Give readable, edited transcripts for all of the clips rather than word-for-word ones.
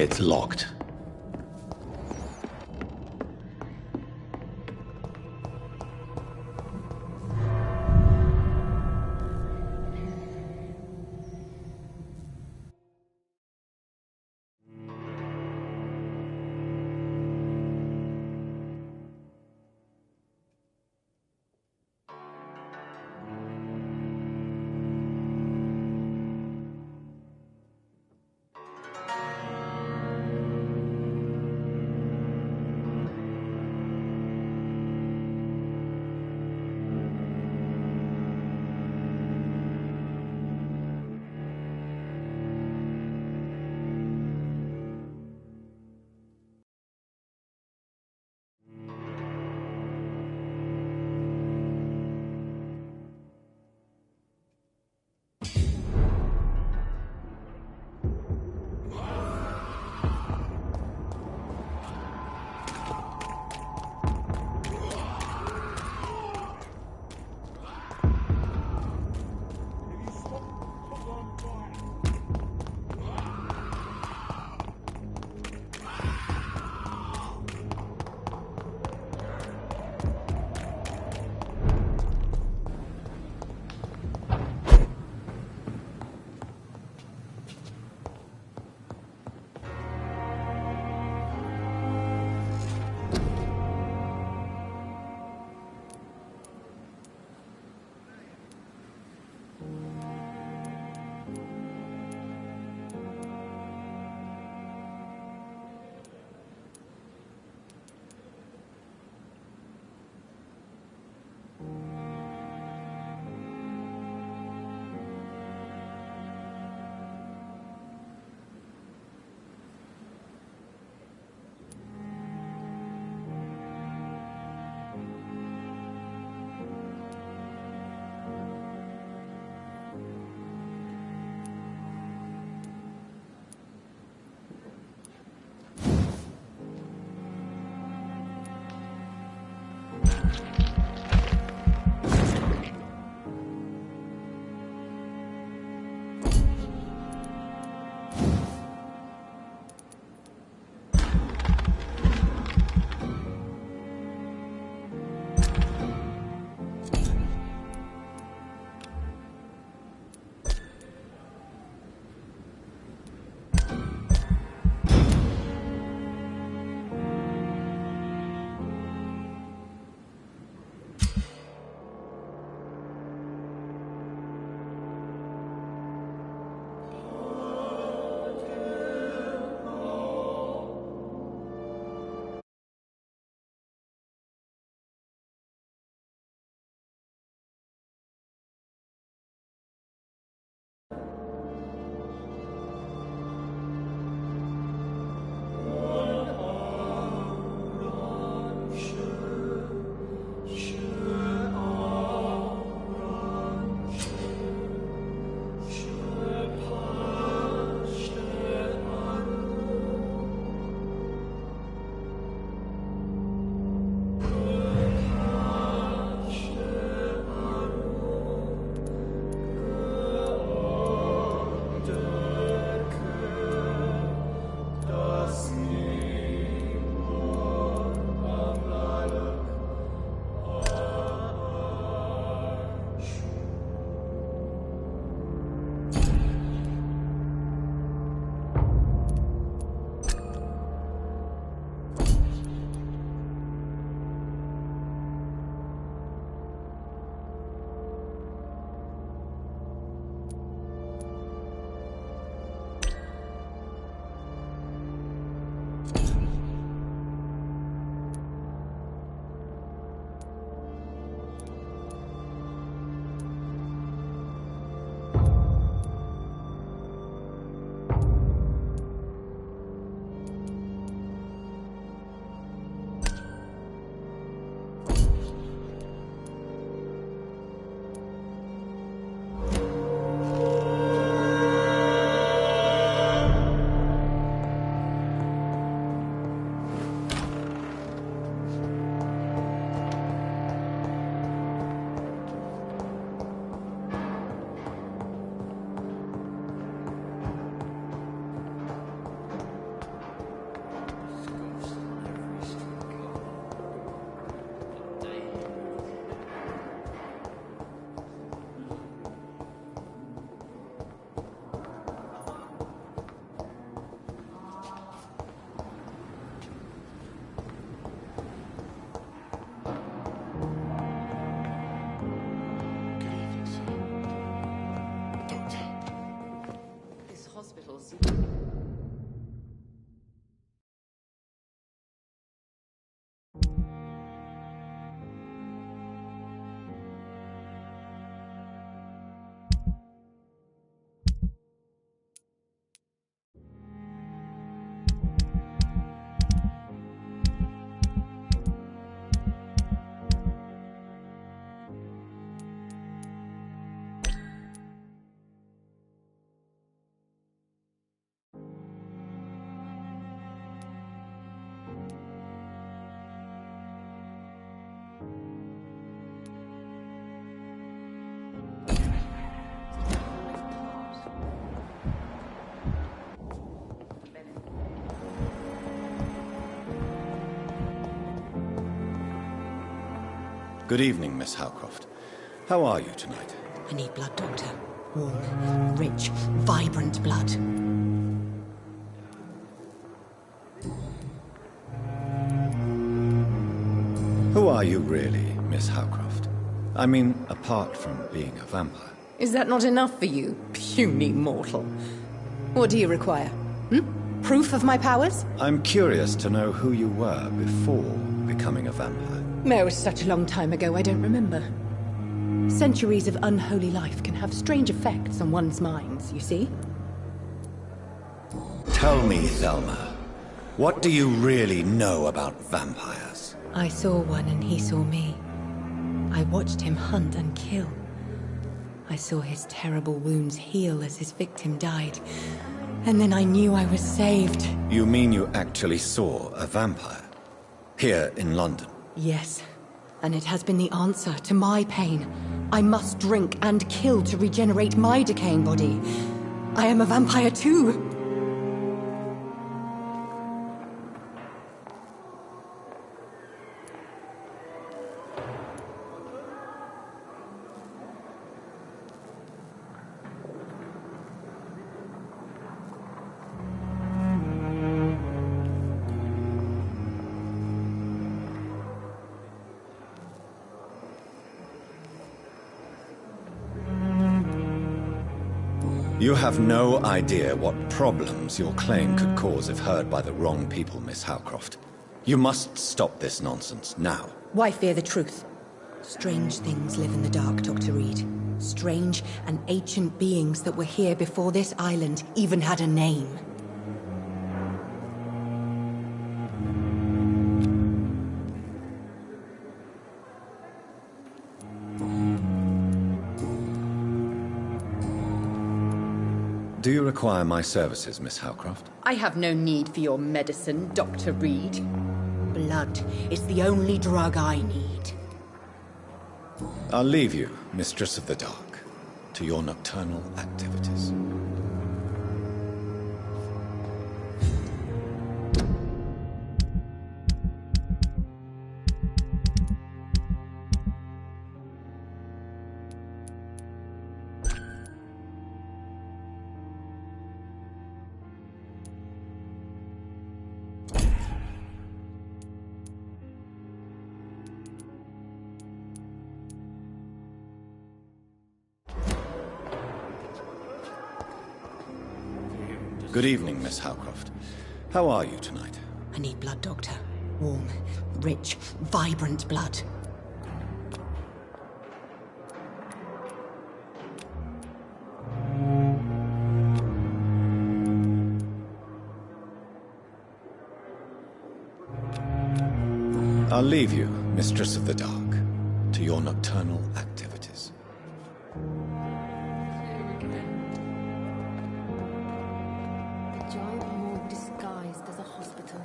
It's locked. Good evening, Miss Howcroft. How are you tonight? I need blood, Doctor. Warm, rich, vibrant blood. Who are you really, Miss Howcroft? I mean, apart from being a vampire. Is that not enough for you, puny mortal? What do you require? Proof of my powers? I'm curious to know who you were before becoming a vampire. It was such a long time ago, I don't remember. Centuries of unholy life can have strange effects on one's minds, you see? Tell me, Thelma, what do you really know about vampires? I saw one and he saw me. I watched him hunt and kill. I saw his terrible wounds heal as his victim died. And then I knew I was saved. You mean you actually saw a vampire? Here in London? Yes. And it has been the answer to my pain. I must drink and kill to regenerate my decaying body. I am a vampire too. You have no idea what problems your claim could cause if heard by the wrong people, Miss Howcroft. You must stop this nonsense, now. Why fear the truth? Strange things live in the dark, Dr. Reed. Strange and ancient beings that were here before this island even had a name. Do you require my services, Miss Howcroft? I have no need for your medicine, Dr. Reed. Blood is the only drug I need. I'll leave you, Mistress of the Dark, to your nocturnal activities. Good evening, Miss Howcroft. How are you tonight? I need blood, Doctor. Warm, rich, vibrant blood. I'll leave you, Mistress of the Dark, to your nocturnal activities. Giant morgue disguised as a hospital.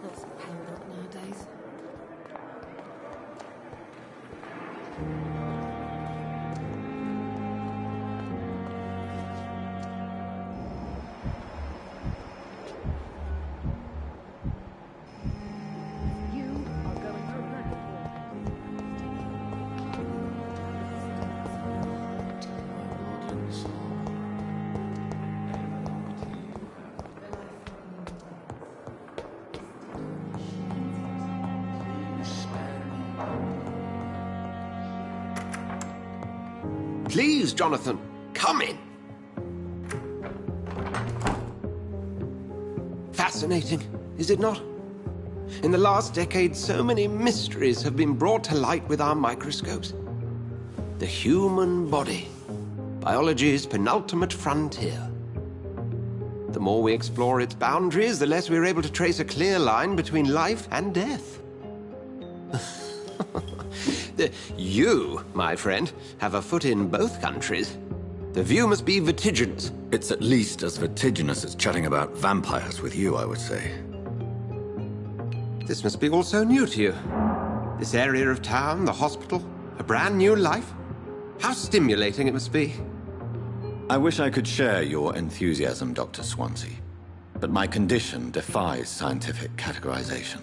That's powered up nowadays. Please, Jonathan, come in. Fascinating, is it not? In the last decade, so many mysteries have been brought to light with our microscopes. The human body, biology's penultimate frontier. The more we explore its boundaries, the less we're able to trace a clear line between life and death. You, my friend, have a foot in both countries. The view must be vertiginous. It's at least as vertiginous as chatting about vampires with you, I would say. This must be all so new to you. This area of town, the hospital, a brand new life. How stimulating it must be. I wish I could share your enthusiasm, Dr. Swansea, but my condition defies scientific categorization.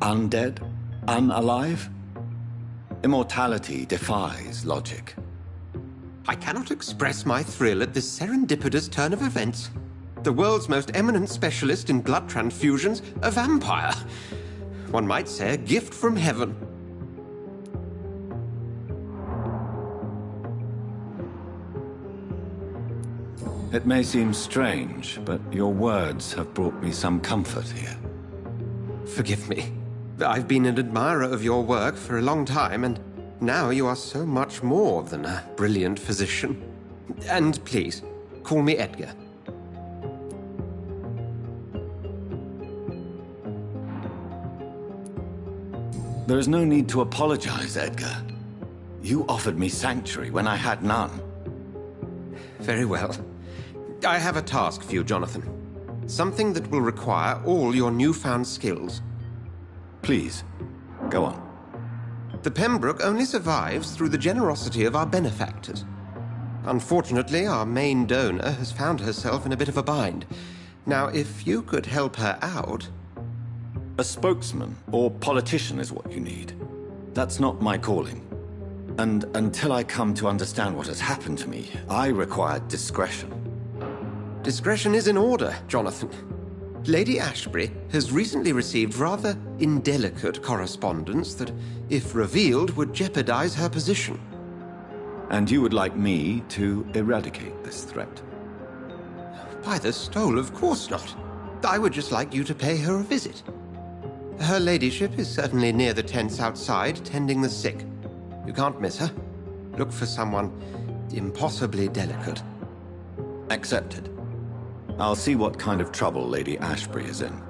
Undead? Unalive? Immortality defies logic. I cannot express my thrill at this serendipitous turn of events. The world's most eminent specialist in blood transfusions, a vampire. One might say a gift from heaven. It may seem strange, but your words have brought me some comfort here. Forgive me. I've been an admirer of your work for a long time, and now you are so much more than a brilliant physician. And please, call me Edgar. There is no need to apologize, Edgar. You offered me sanctuary when I had none. Very well. I have a task for you, Jonathan. Something that will require all your newfound skills. Please, go on. The Pembroke only survives through the generosity of our benefactors. Unfortunately, our main donor has found herself in a bit of a bind. Now, if you could help her out... A spokesman or politician is what you need. That's not my calling. And until I come to understand what has happened to me, I require discretion. Discretion is in order, Jonathan. Lady Ashbury has recently received rather indelicate correspondence that, if revealed, would jeopardize her position. And you would like me to eradicate this threat? By the stole, of course not. I would just like you to pay her a visit. Her ladyship is certainly near the tents outside, tending the sick. You can't miss her. Look for someone impossibly delicate. Accepted. I'll see what kind of trouble Lady Ashbury is in.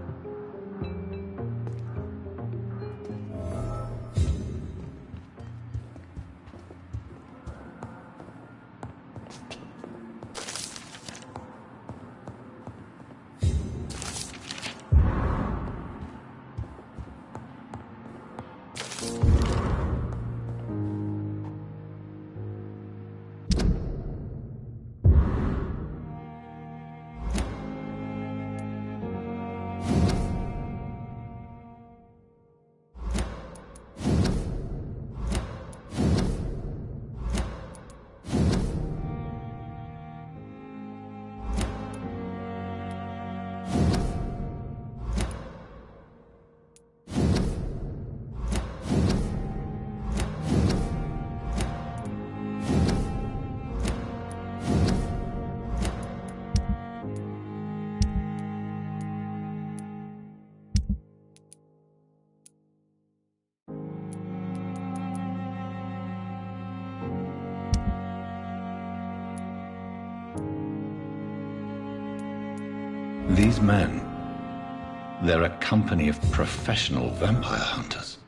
These men, they're a company of professional vampire hunters.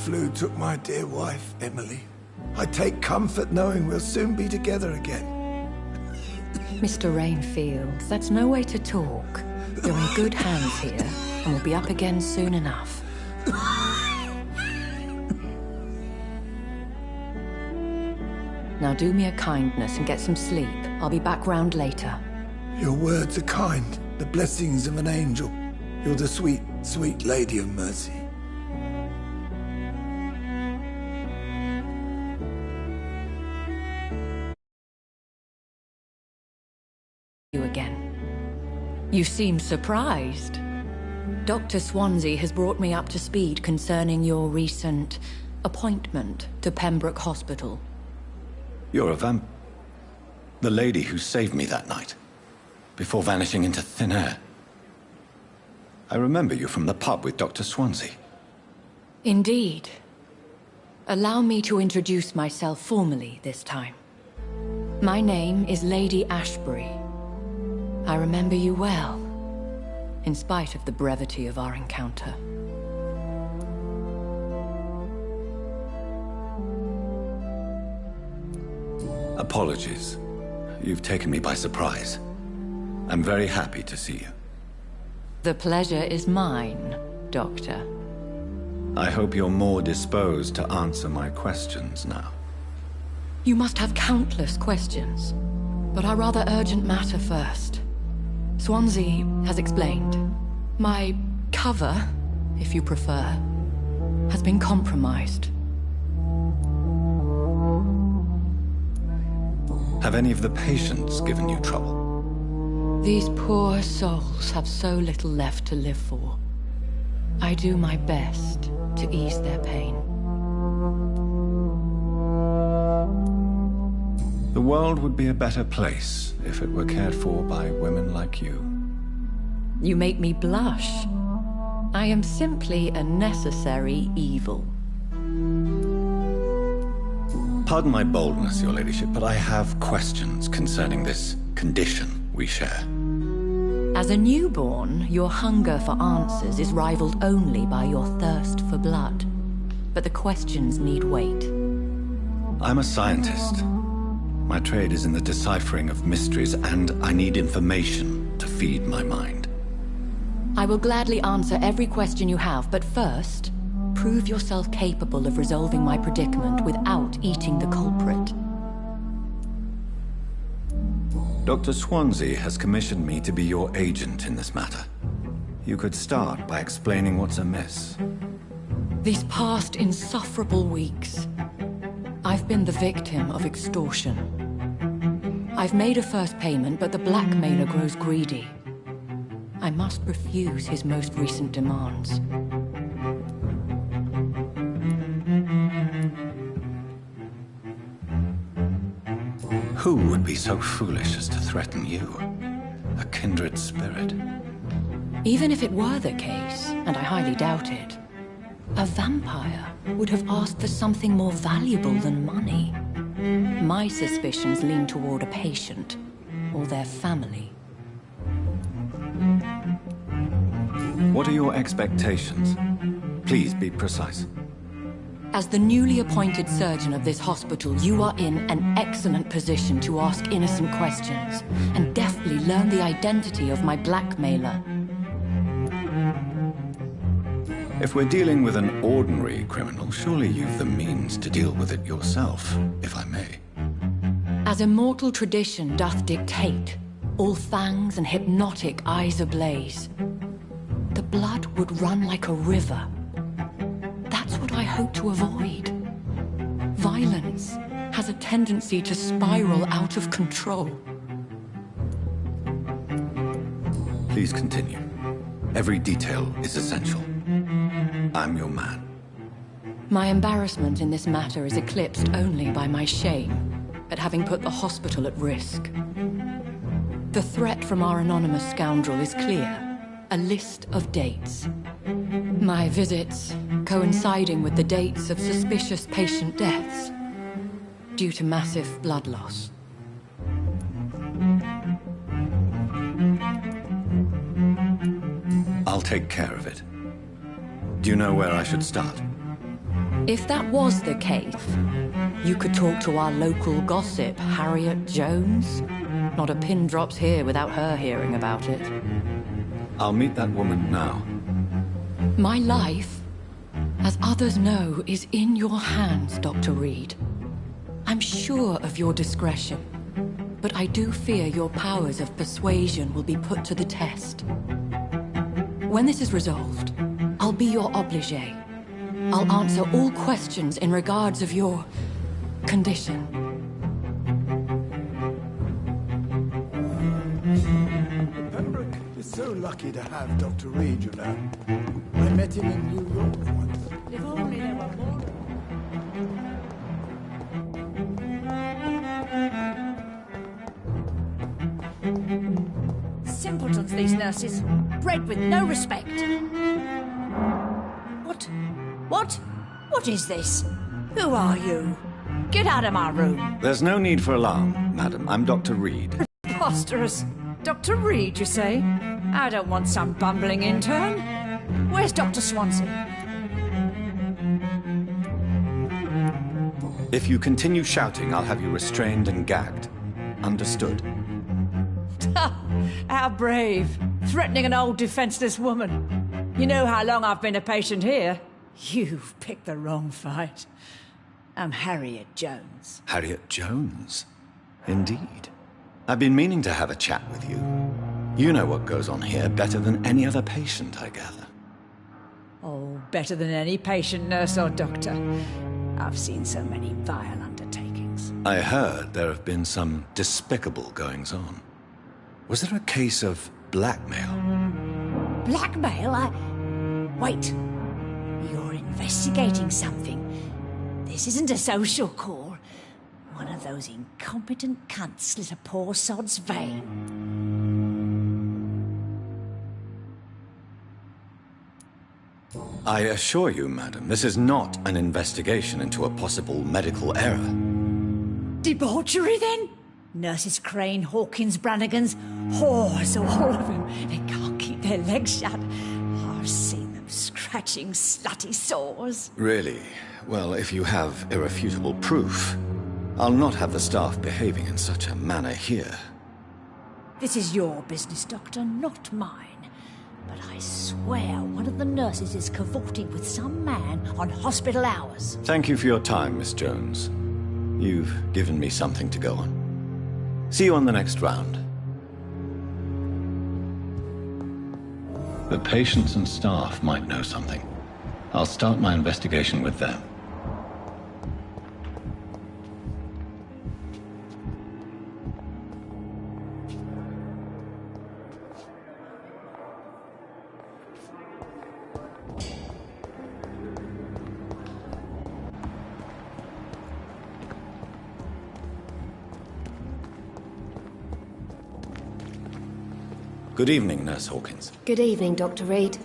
flu took my dear wife, Emily. I take comfort knowing we'll soon be together again. Mr. Rainfield, that's no way to talk. You're in good hands here, and we'll be up again soon enough. Now do me a kindness and get some sleep. I'll be back round later. Your words are kind, the blessings of an angel. You're the sweet, sweet Lady of Mercy. You again. You seem surprised. Dr. Swansea has brought me up to speed concerning your recent appointment to Pembroke Hospital. You're a vamp... The lady who saved me that night, before vanishing into thin air. I remember you from the pub with Dr. Swansea. Indeed. Allow me to introduce myself formally this time. My name is Lady Ashbury. I remember you well, in spite of the brevity of our encounter. Apologies. You've taken me by surprise. I'm very happy to see you. The pleasure is mine, Doctor. I hope you're more disposed to answer my questions now. You must have countless questions, but our rather urgent matter first. Swansea has explained. My cover, if you prefer, has been compromised. Have any of the patients given you trouble? These poor souls have so little left to live for. I do my best to ease their pain. The world would be a better place if it were cared for by women like you. You make me blush. I am simply a necessary evil. Pardon my boldness, Your Ladyship, but I have questions concerning this condition we share. As a newborn, your hunger for answers is rivaled only by your thirst for blood. But the questions need wait. I'm a scientist. My trade is in the deciphering of mysteries, and I need information to feed my mind. I will gladly answer every question you have, but first, prove yourself capable of resolving my predicament without eating the culprit. Dr. Swansea has commissioned me to be your agent in this matter. You could start by explaining what's amiss. These past insufferable weeks, I've been the victim of extortion. I've made a first payment, but the blackmailer grows greedy. I must refuse his most recent demands. Who would be so foolish as to threaten you? A kindred spirit. Even if it were the case, and I highly doubt it, a vampire would have asked for something more valuable than money. My suspicions lean toward a patient, or their family. What are your expectations? Please be precise. As the newly appointed surgeon of this hospital, you are in an excellent position to ask innocent questions and deftly learn the identity of my blackmailer. If we're dealing with an ordinary criminal, surely you've the means to deal with it yourself, if I may. As immortal tradition doth dictate, all fangs and hypnotic eyes ablaze, the blood would run like a river. That's what I hope to avoid. Violence has a tendency to spiral out of control. Please continue. Every detail is essential. I'm your man. My embarrassment in this matter is eclipsed only by my shame at having put the hospital at risk. The threat from our anonymous scoundrel is clear. A list of dates. My visits coinciding with the dates of suspicious patient deaths due to massive blood loss. I'll take care of it. Do you know where I should start? If that was the case, you could talk to our local gossip, Harriet Jones. Not a pin drops here without her hearing about it. I'll meet that woman now. My life, as others know, is in your hands, Dr. Reed. I'm sure of your discretion, but I do fear your powers of persuasion will be put to the test. When this is resolved, I'll be your obligé. I'll answer all questions in regards of your condition. Pembroke is so lucky to have Dr. Reed, you know. I met him in New York once. If only there were more. Simpletons, these nurses. Bred with no respect. What? What is this? Who are you? Get out of my room. There's no need for alarm, madam. I'm Dr. Reed. Preposterous. Dr. Reed, you say? I don't want some bumbling intern. Where's Dr. Swanson? If you continue shouting, I'll have you restrained and gagged. Understood? How brave. Threatening an old defenseless woman. You know how long I've been a patient here? You've picked the wrong fight. I'm Harriet Jones. Harriet Jones? Indeed. I've been meaning to have a chat with you. You know what goes on here better than any other patient, I gather. Oh, better than any patient, nurse or doctor. I've seen so many vile undertakings. I heard there have been some despicable goings-on. Was there a case of blackmail? Blackmail? Wait. You're investigating something. This isn't a social call. One of those incompetent cunts slit a poor sod's vein. I assure you, madam, this is not an investigation into a possible medical error. Debauchery, then? Nurses Crane, Hawkins, Brannigans, whores, all of them. They can't keep their legs shut. I've seen them scratching slutty sores. Really? Well, if you have irrefutable proof, I'll not have the staff behaving in such a manner here. This is your business, Doctor, not mine. But I swear one of the nurses is cavorting with some man on hospital hours. Thank you for your time, Miss Jones. You've given me something to go on. See you on the next round. The patients and staff might know something. I'll start my investigation with them. Good evening, Nurse Hawkins. Good evening, Dr. Reed.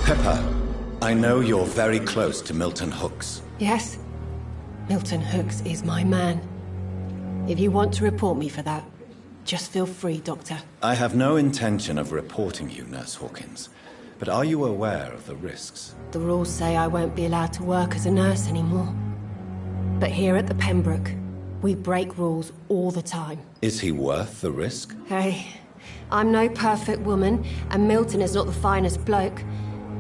Pepper, I know you're very close to Milton Hooks. Yes? Milton Hooks is my man. If you want to report me for that, just feel free, Doctor. I have no intention of reporting you, Nurse Hawkins. But are you aware of the risks? The rules say I won't be allowed to work as a nurse anymore. But here at the Pembroke, we break rules all the time. Is he worth the risk? Hey, I'm no perfect woman, and Milton is not the finest bloke.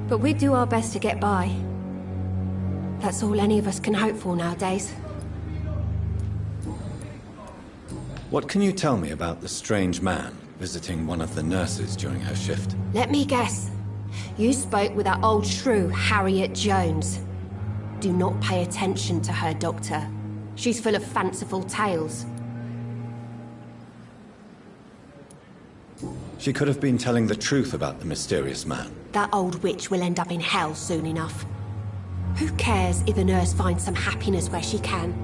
But we do our best to get by. That's all any of us can hope for nowadays. What can you tell me about the strange man visiting one of the nurses during her shift? Let me guess. You spoke with that old shrew, Harriet Jones. Do not pay attention to her, Doctor. She's full of fanciful tales. She could have been telling the truth about the mysterious man. That old witch will end up in hell soon enough. Who cares if a nurse finds some happiness where she can?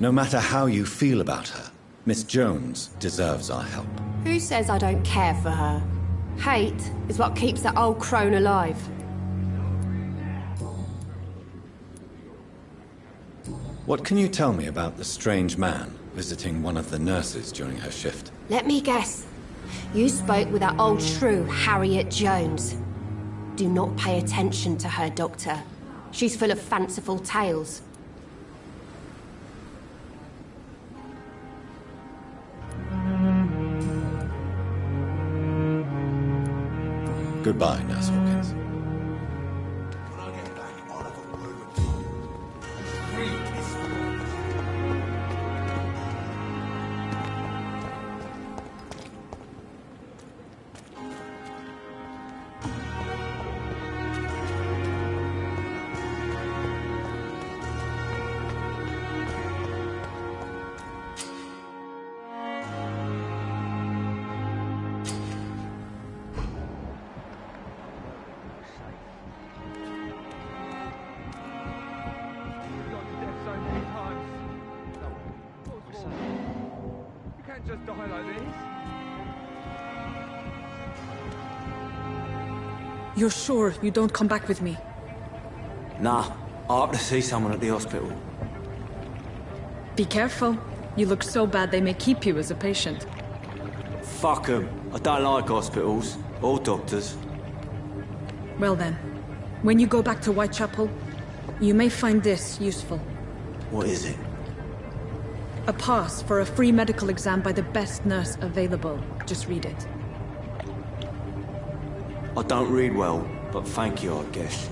No matter how you feel about her, Miss Jones deserves our help. Who says I don't care for her? Hate is what keeps that old crone alive. What can you tell me about the strange man visiting one of the nurses during her shift? Let me guess. You spoke with that old shrew, Harriet Jones. Do not pay attention to her, Doctor. She's full of fanciful tales. Goodbye, Nurse Hawkins. Just die like this. You're sure you don't come back with me? Nah, I have to see someone at the hospital. Be careful. You look so bad they may keep you as a patient. Fuck 'em. I don't like hospitals or doctors. Well then, when you go back to Whitechapel, you may find this useful. What is it? A pass for a free medical exam by the best nurse available. Just read it. I don't read well, but thank you, I guess.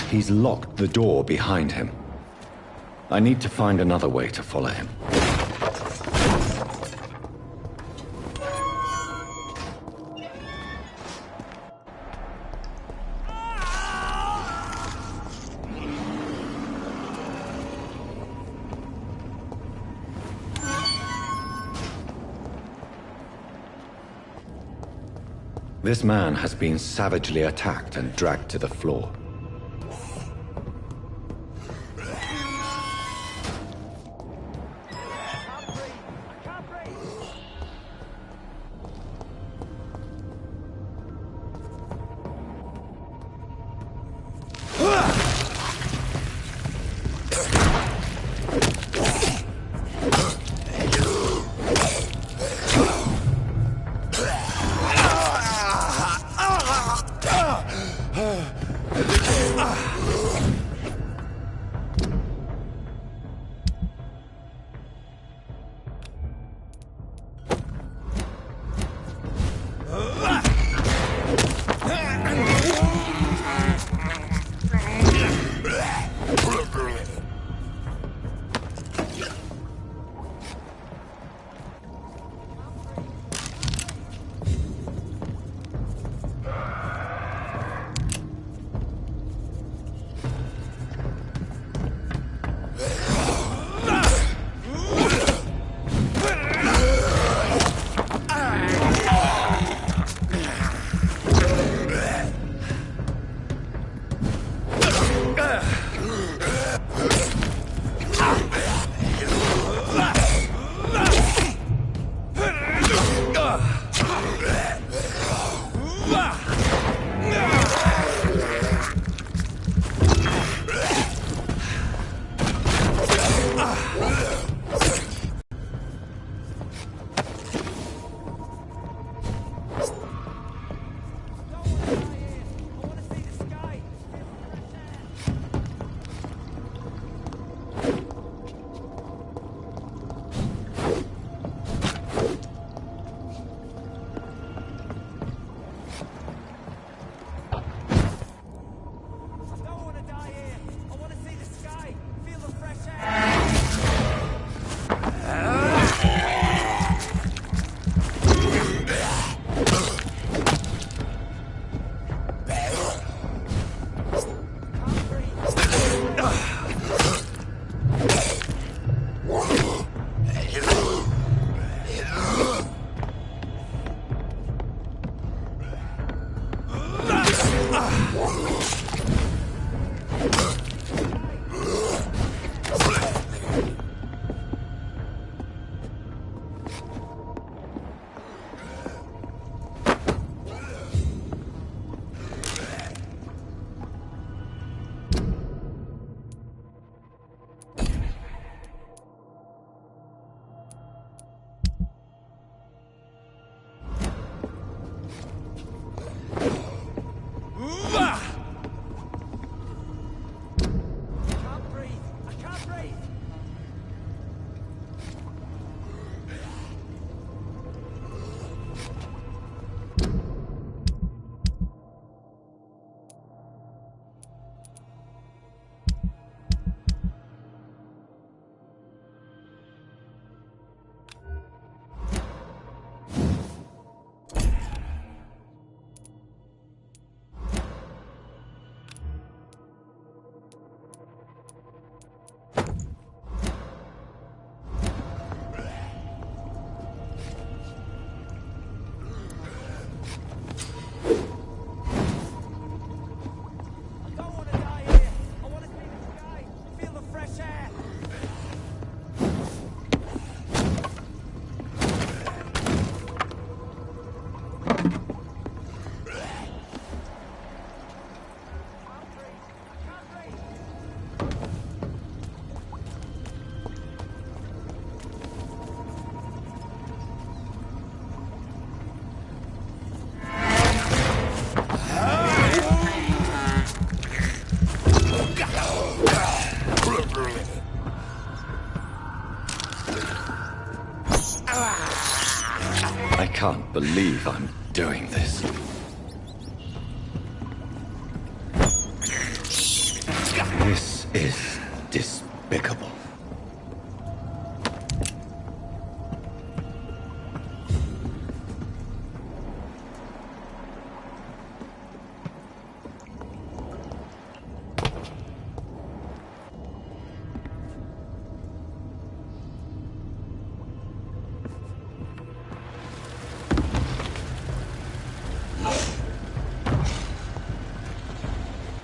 He's locked the door behind him. I need to find another way to follow him. This man has been savagely attacked and dragged to the floor. believe I'm doing this. This is despicable.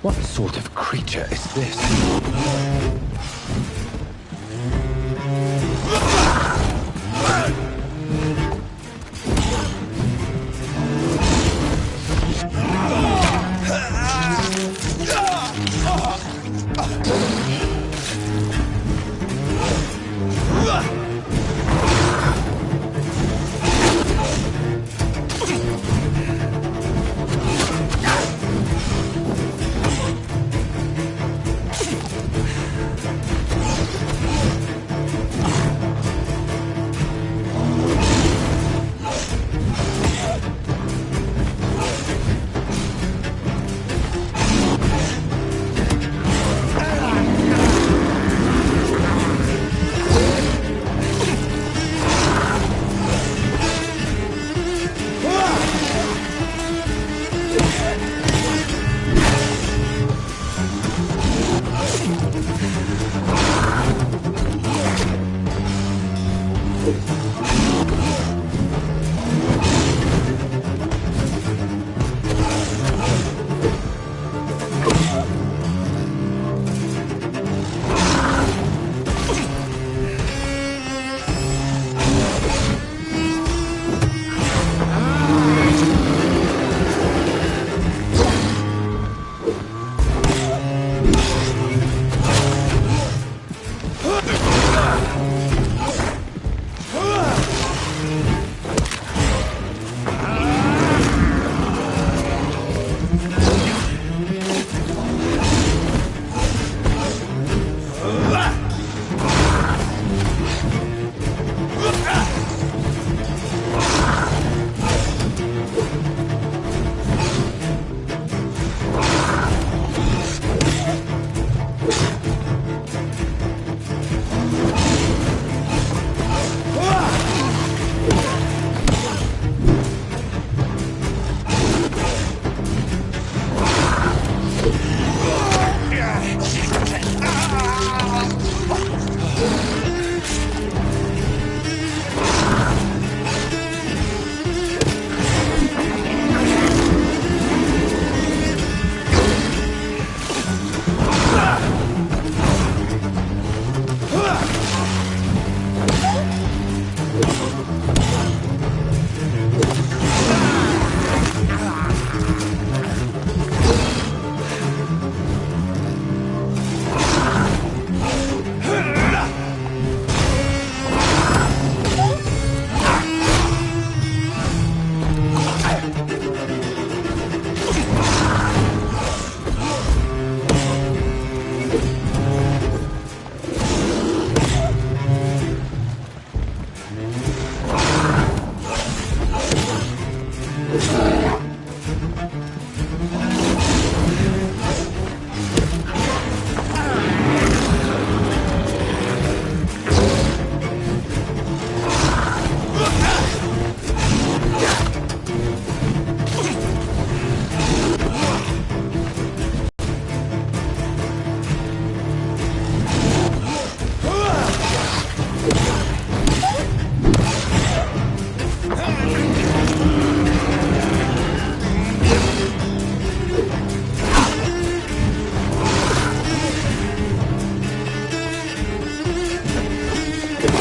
What sort of creature is this?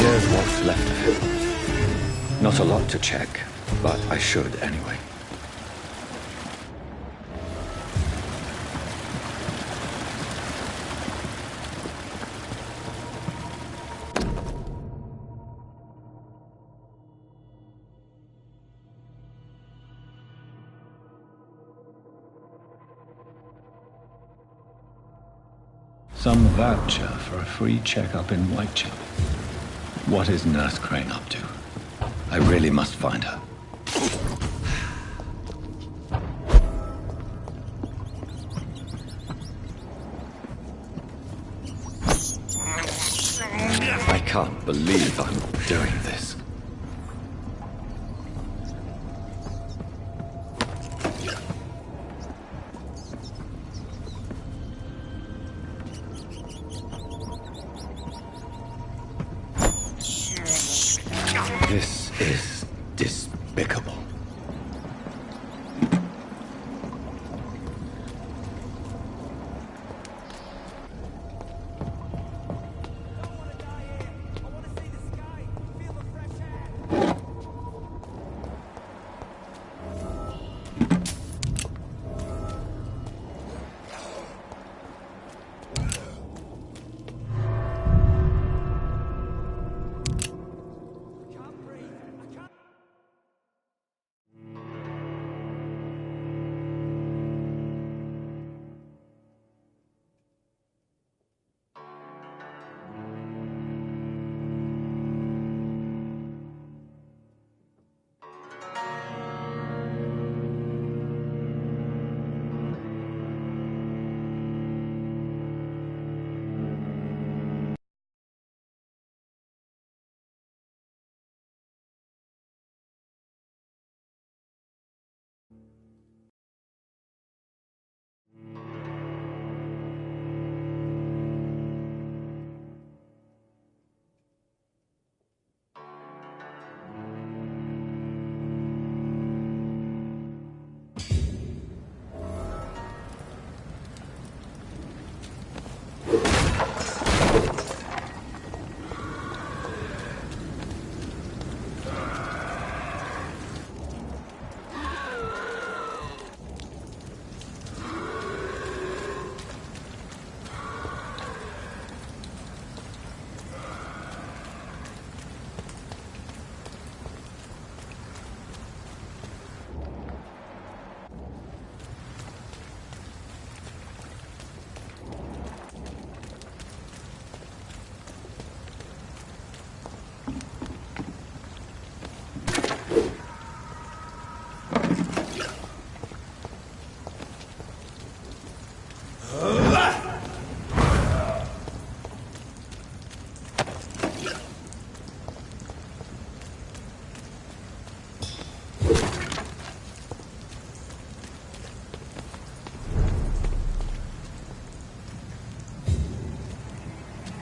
Here's what's left of him. Not a lot to check, but I should anyway. Some voucher for a free checkup in Whitechapel. What is Nurse Crane up to? I really must find her. can't believe I'm doing this. This is despicable.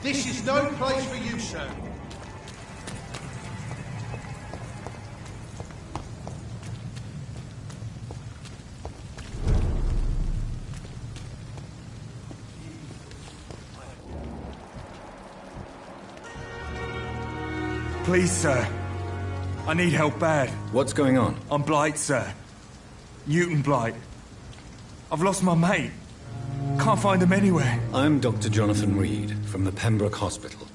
This is no place for you, sir. Please, sir. I need help bad. What's going on? I'm Blight, sir. Newton Blight. I've lost my mate. Can't find him anywhere. I'm Dr. Jonathan Reed from the Pembroke Hospital.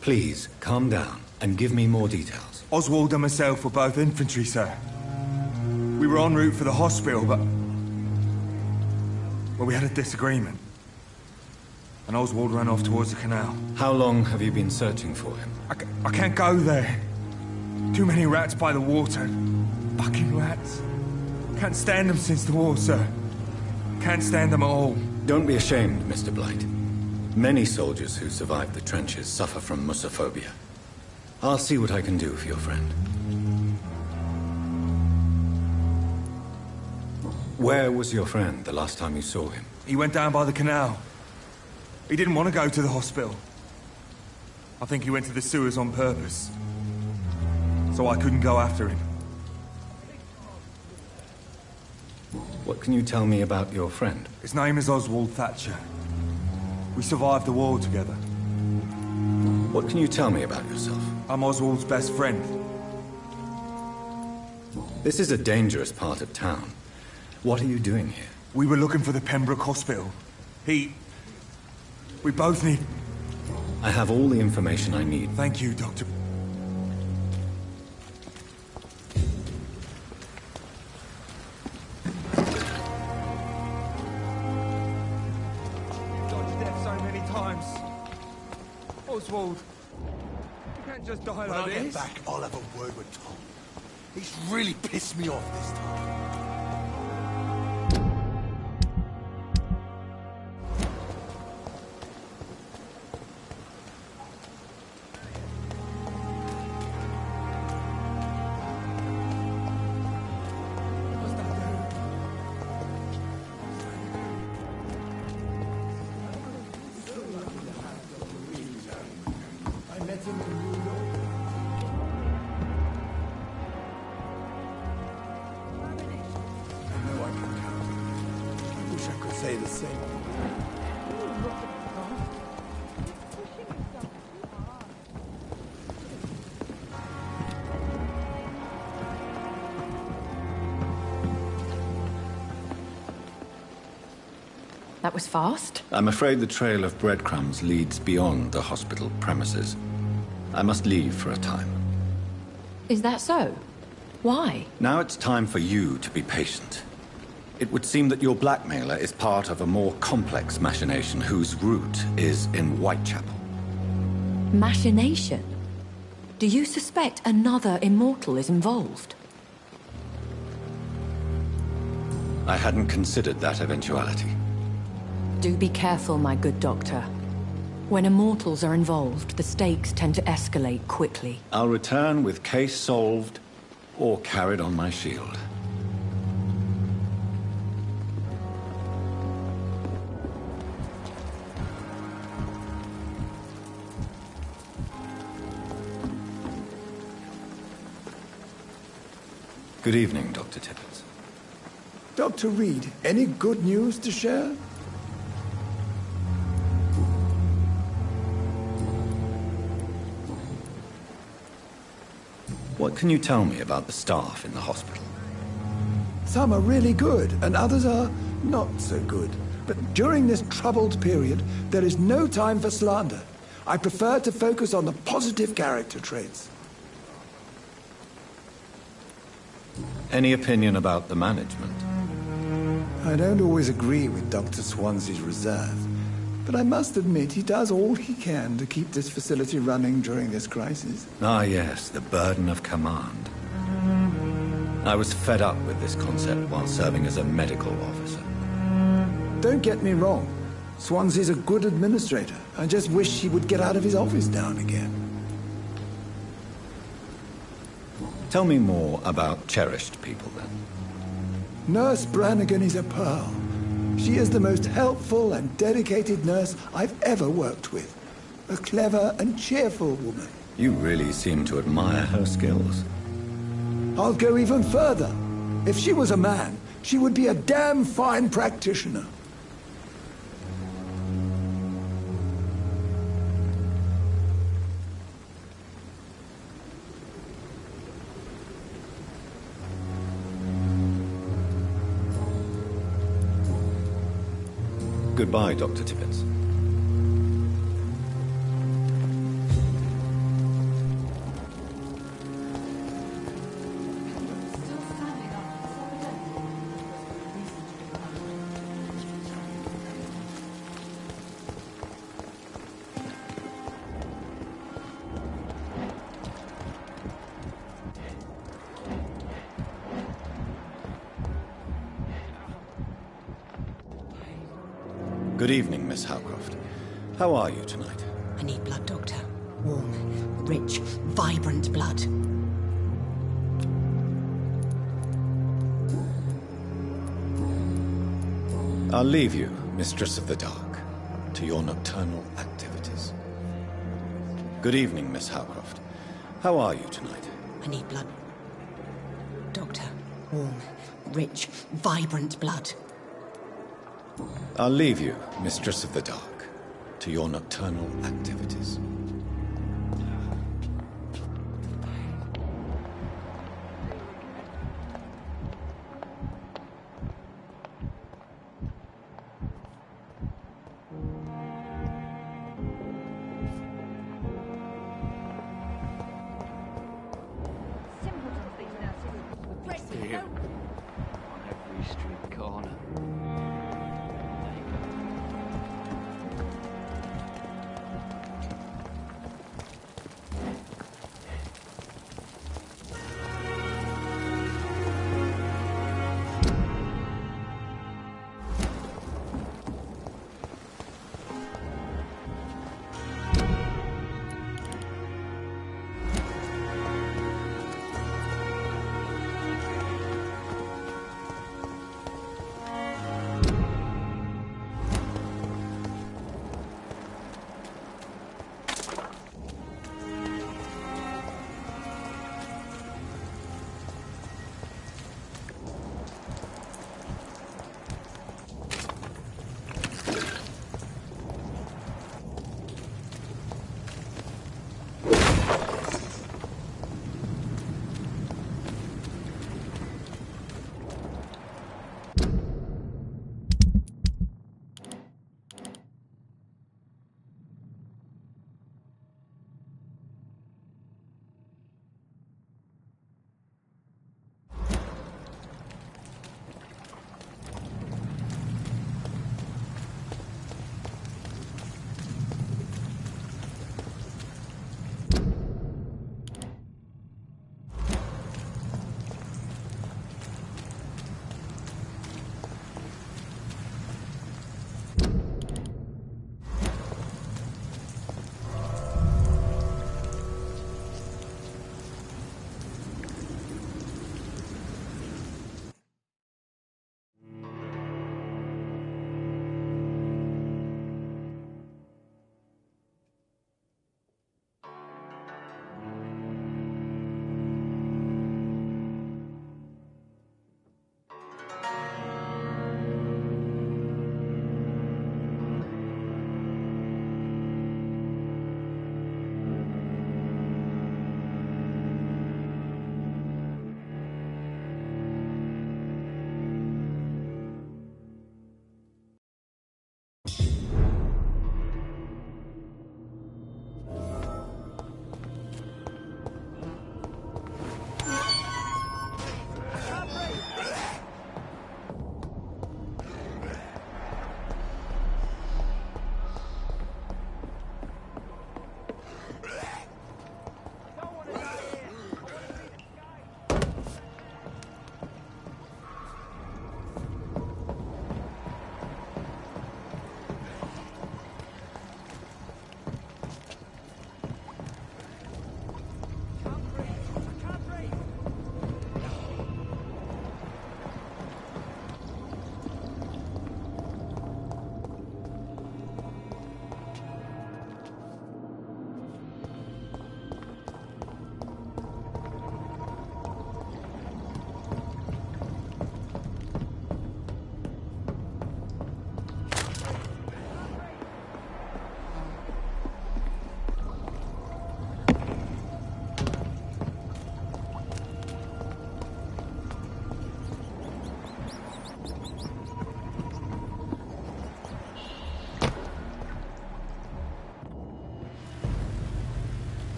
Please, calm down and give me more details. Oswald and myself were both infantry, sir. We were en route for the hospital, but... well, we had a disagreement. And Oswald ran off towards the canal. How long have you been searching for him? I can't go there. Too many rats by the water. Fucking rats. Can't stand them since the war, sir. Can't stand them at all. Don't be ashamed, Mr. Blight. Many soldiers who survived the trenches suffer from musophobia. I'll see what I can do for your friend. Where was your friend the last time you saw him? He went down by the canal. He didn't want to go to the hospital. I think he went to the sewers on purpose. So I couldn't go after him. What can you tell me about your friend? His name is Oswald Thatcher. We survived the war together. What can you tell me about yourself? I'm Oswald's best friend. This is a dangerous part of town. What are you doing here? We were looking for the Pembroke Hospital. We both need... I have all the information I need. Thank you, Doctor. Dodged death so many times. Oswald, you can't just die like this. When I get back, I'll have a word with Tom. He's really pissed me off this time. doctor could say the same. That was fast. I'm afraid the trail of breadcrumbs leads beyond the hospital premises. I must leave for a time. Is that so? Why? Now it's time for you to be patient. It would seem that your blackmailer is part of a more complex machination whose root is in Whitechapel. Machination? Do you suspect another immortal is involved? I hadn't considered that eventuality. Do be careful, my good doctor. When immortals are involved, the stakes tend to escalate quickly. I'll return with case solved or carried on my shield. Good evening, Dr. Tippett. Dr. Reed, any good news to share? What can you tell me about the staff in the hospital? Some are really good, and others are not so good. But during this troubled period, there is no time for slander. I prefer to focus on the positive character traits. Any opinion about the management? I don't always agree with Dr. Swansea's reserve, but I must admit he does all he can to keep this facility running during this crisis. Ah, yes, the burden of command. I was fed up with this concept while serving as a medical officer. Don't get me wrong. Swansea's a good administrator. I just wish he would get out of his office now and again. Tell me more about cherished people, then. Nurse Brannigan is a pearl. She is the most helpful and dedicated nurse I've ever worked with. A clever and cheerful woman. You really seem to admire her skills. I'll go even further. If she was a man, she would be a damn fine practitioner. Goodbye, Dr. Tippett. Good evening, Miss Howcroft. How are you tonight? I need blood, Doctor. Warm, rich, vibrant blood. I'll leave you, Mistress of the Dark, to your nocturnal activities. Good evening, Miss Howcroft. How are you tonight? I need blood. Doctor, warm, rich, vibrant blood. I'll leave you, Mistress of the Dark, to your nocturnal activities. Here, on every street corner.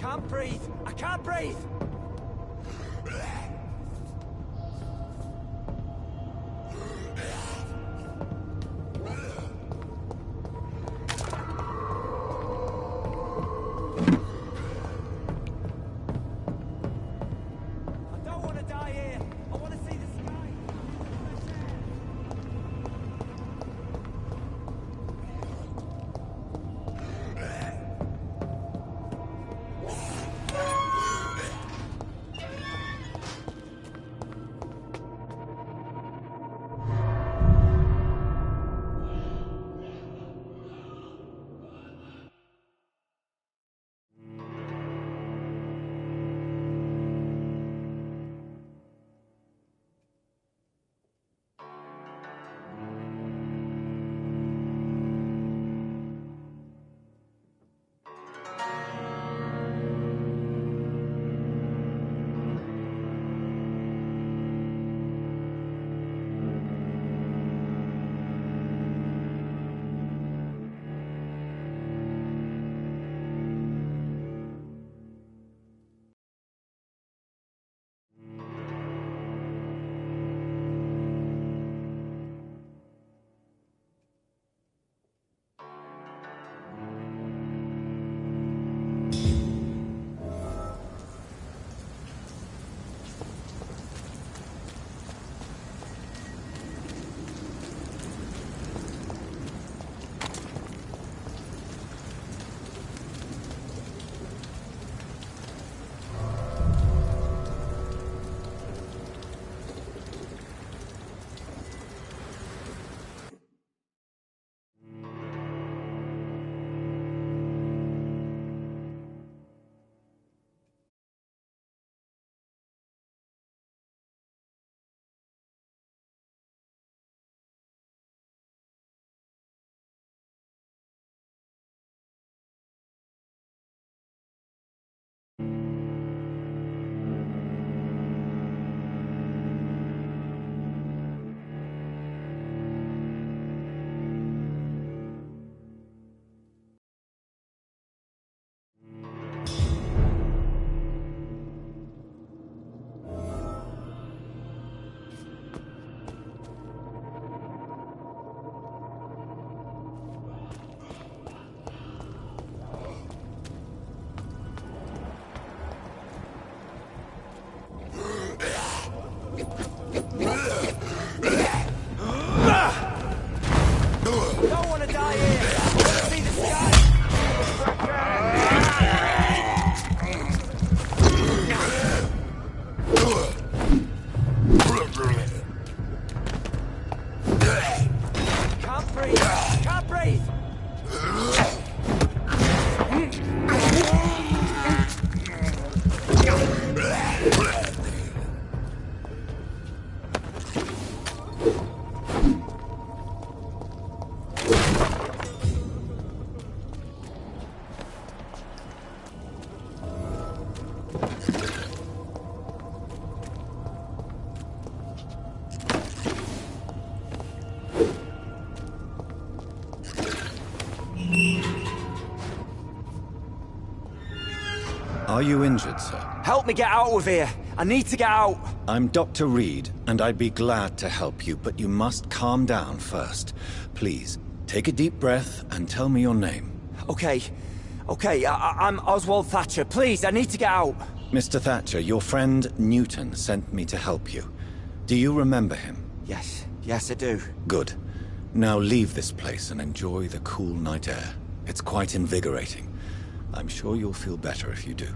can't breathe! I can't breathe! Are you injured, sir? Help me get out of here. I need to get out. I'm Dr. Reed, and I'd be glad to help you, but you must calm down first. Please, take a deep breath and tell me your name. Okay. I'm Oswald Thatcher. Please, I need to get out. Mr. Thatcher, your friend Newton sent me to help you. Do you remember him? Yes, I do. Good. Now leave this place and enjoy the cool night air. It's quite invigorating. I'm sure you'll feel better if you do.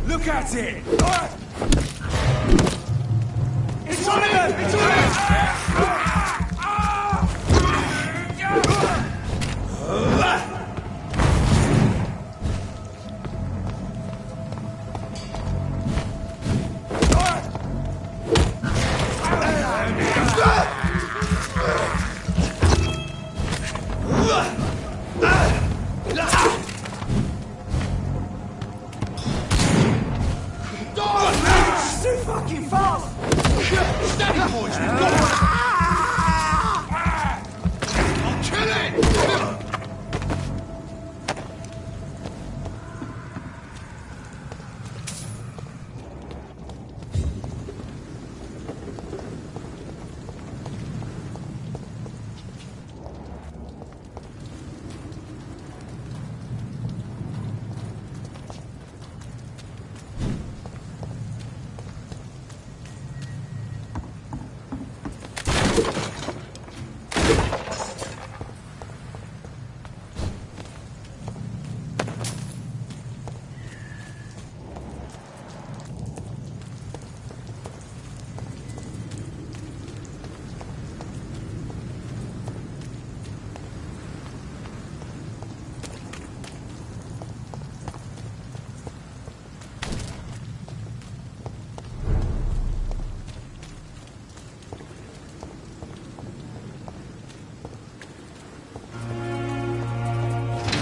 Look at it! It's one of them! It's one of them!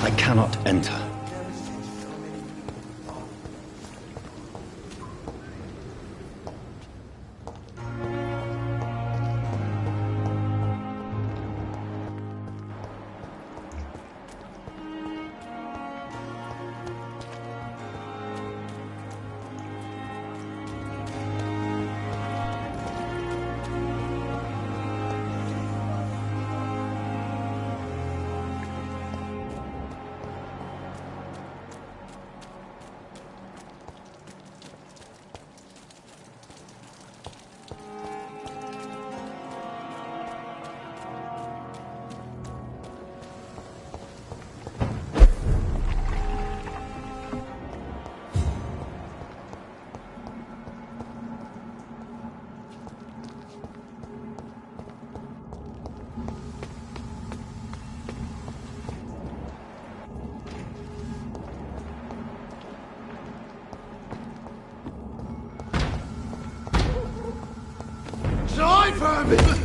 I cannot enter. Want some of this?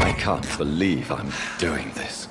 I can't believe I'm doing this.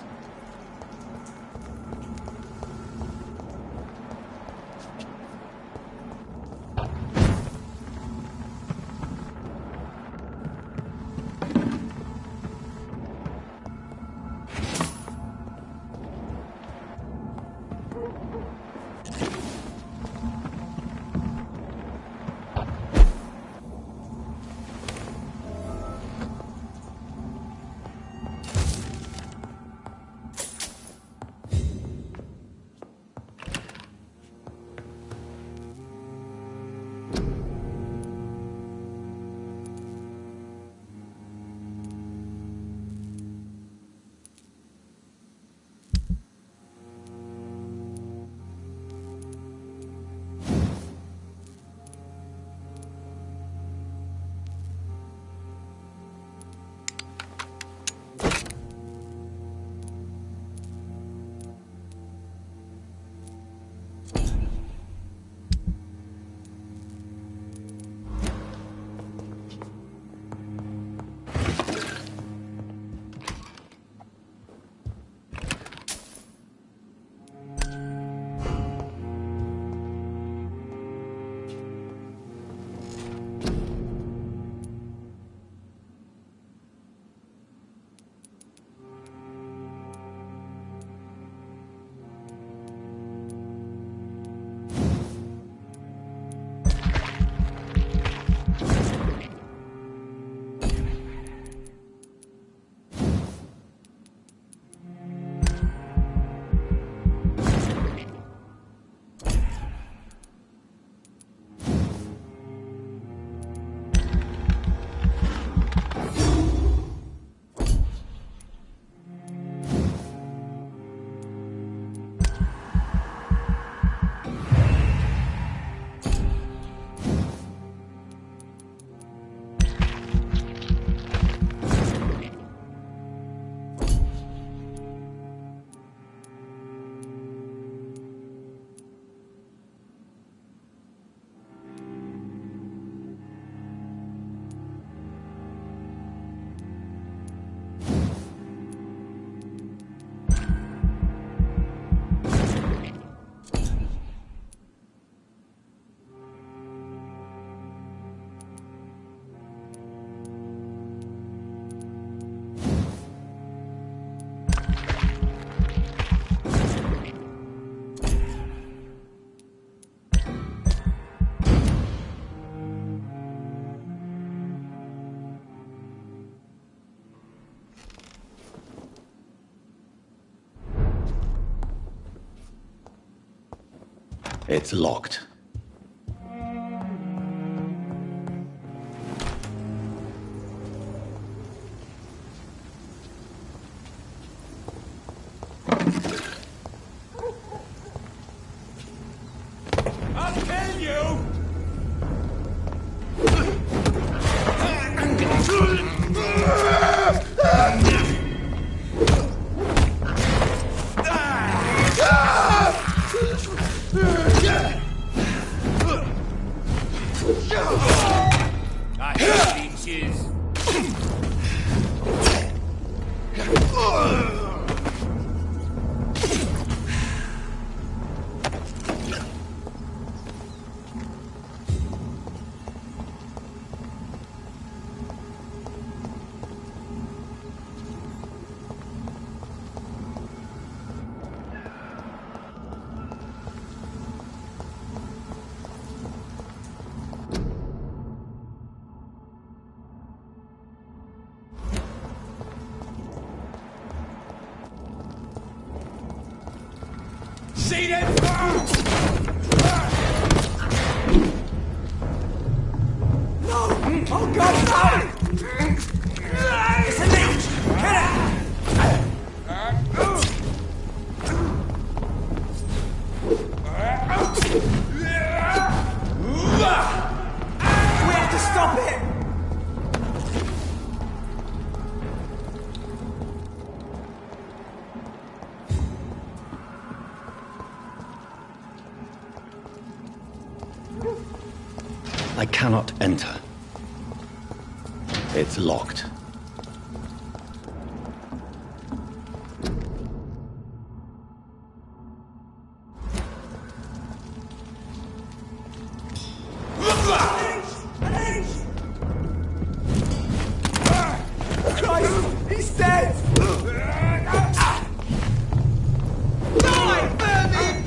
It's locked. I'll kill you! see them? No! Oh God, no! It's a leech! Get it! We have to stop it! I cannot enter. It's locked. Christ! He's dead! Die, vermin!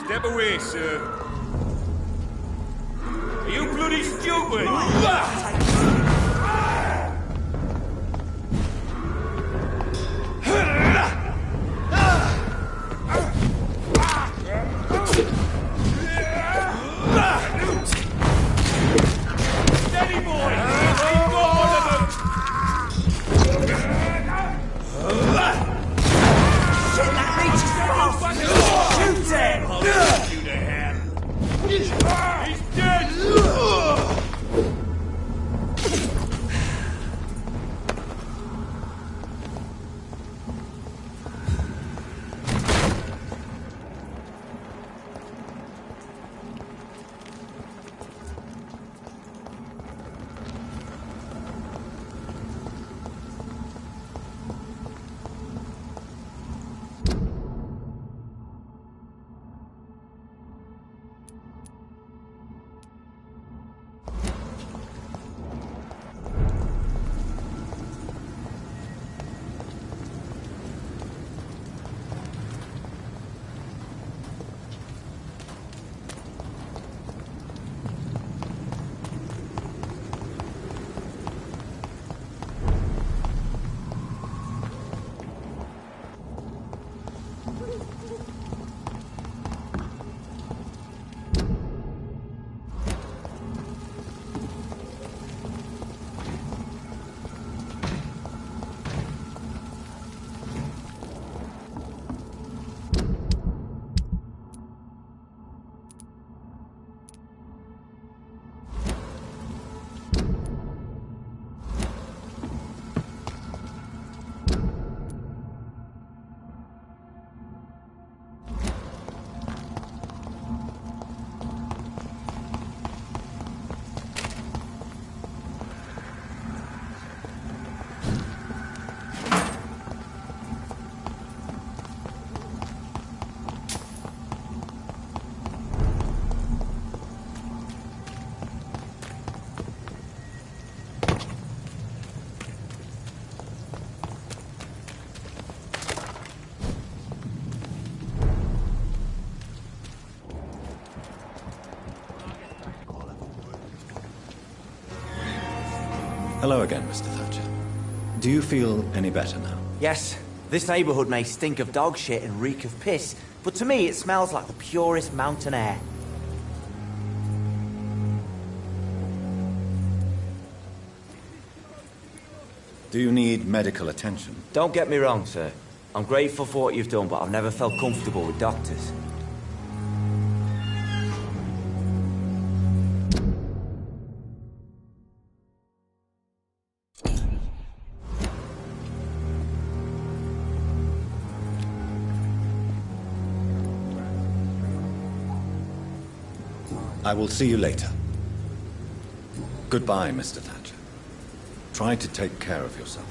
Step away, sir. Are you bloody stupid? Steady, boy! Ain't got one of them! Shit, that leech is fast! Shoot it! I'll shoot a hand. He's dead! Hello again, Mr. Thatcher. Do you feel any better now? Yes. This neighborhood may stink of dog shit and reek of piss, but to me it smells like the purest mountain air. Do you need medical attention? Don't get me wrong, sir. I'm grateful for what you've done, but I've never felt comfortable with doctors. I will see you later. Goodbye, Mr. Thatcher. Try to take care of yourself.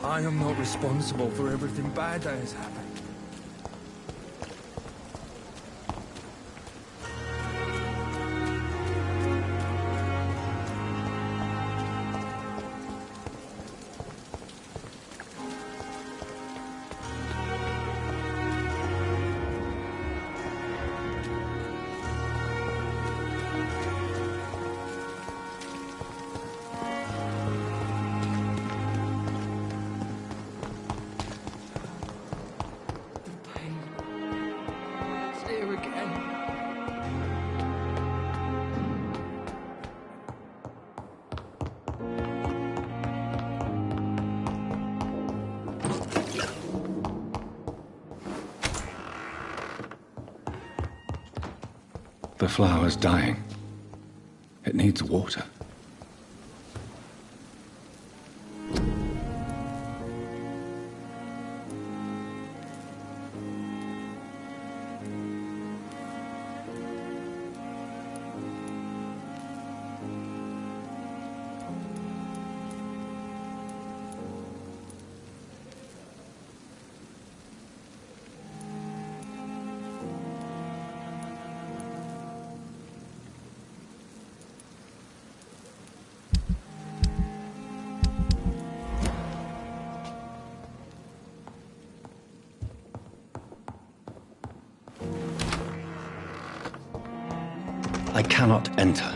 I am not responsible for everything bad that has happened. The flower's dying. It needs water. I cannot enter.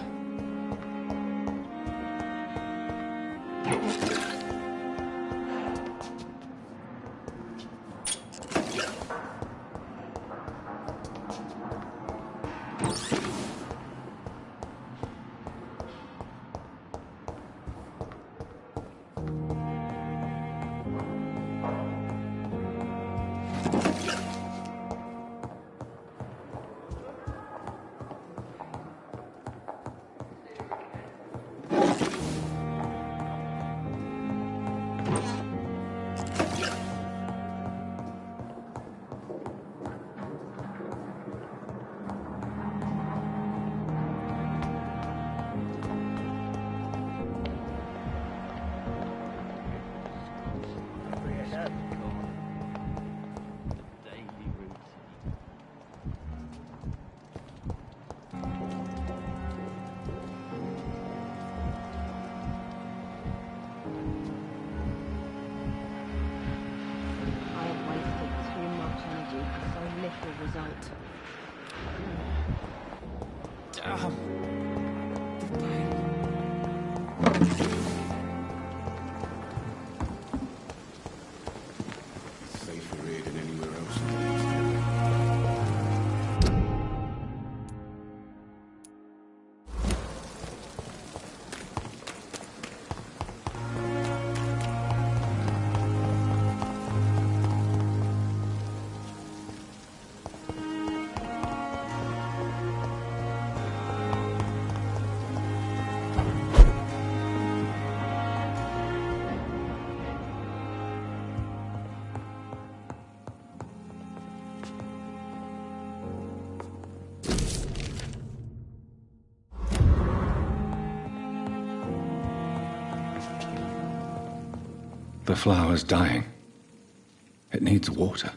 Safer here than anywhere else. The flower's dying. It needs water.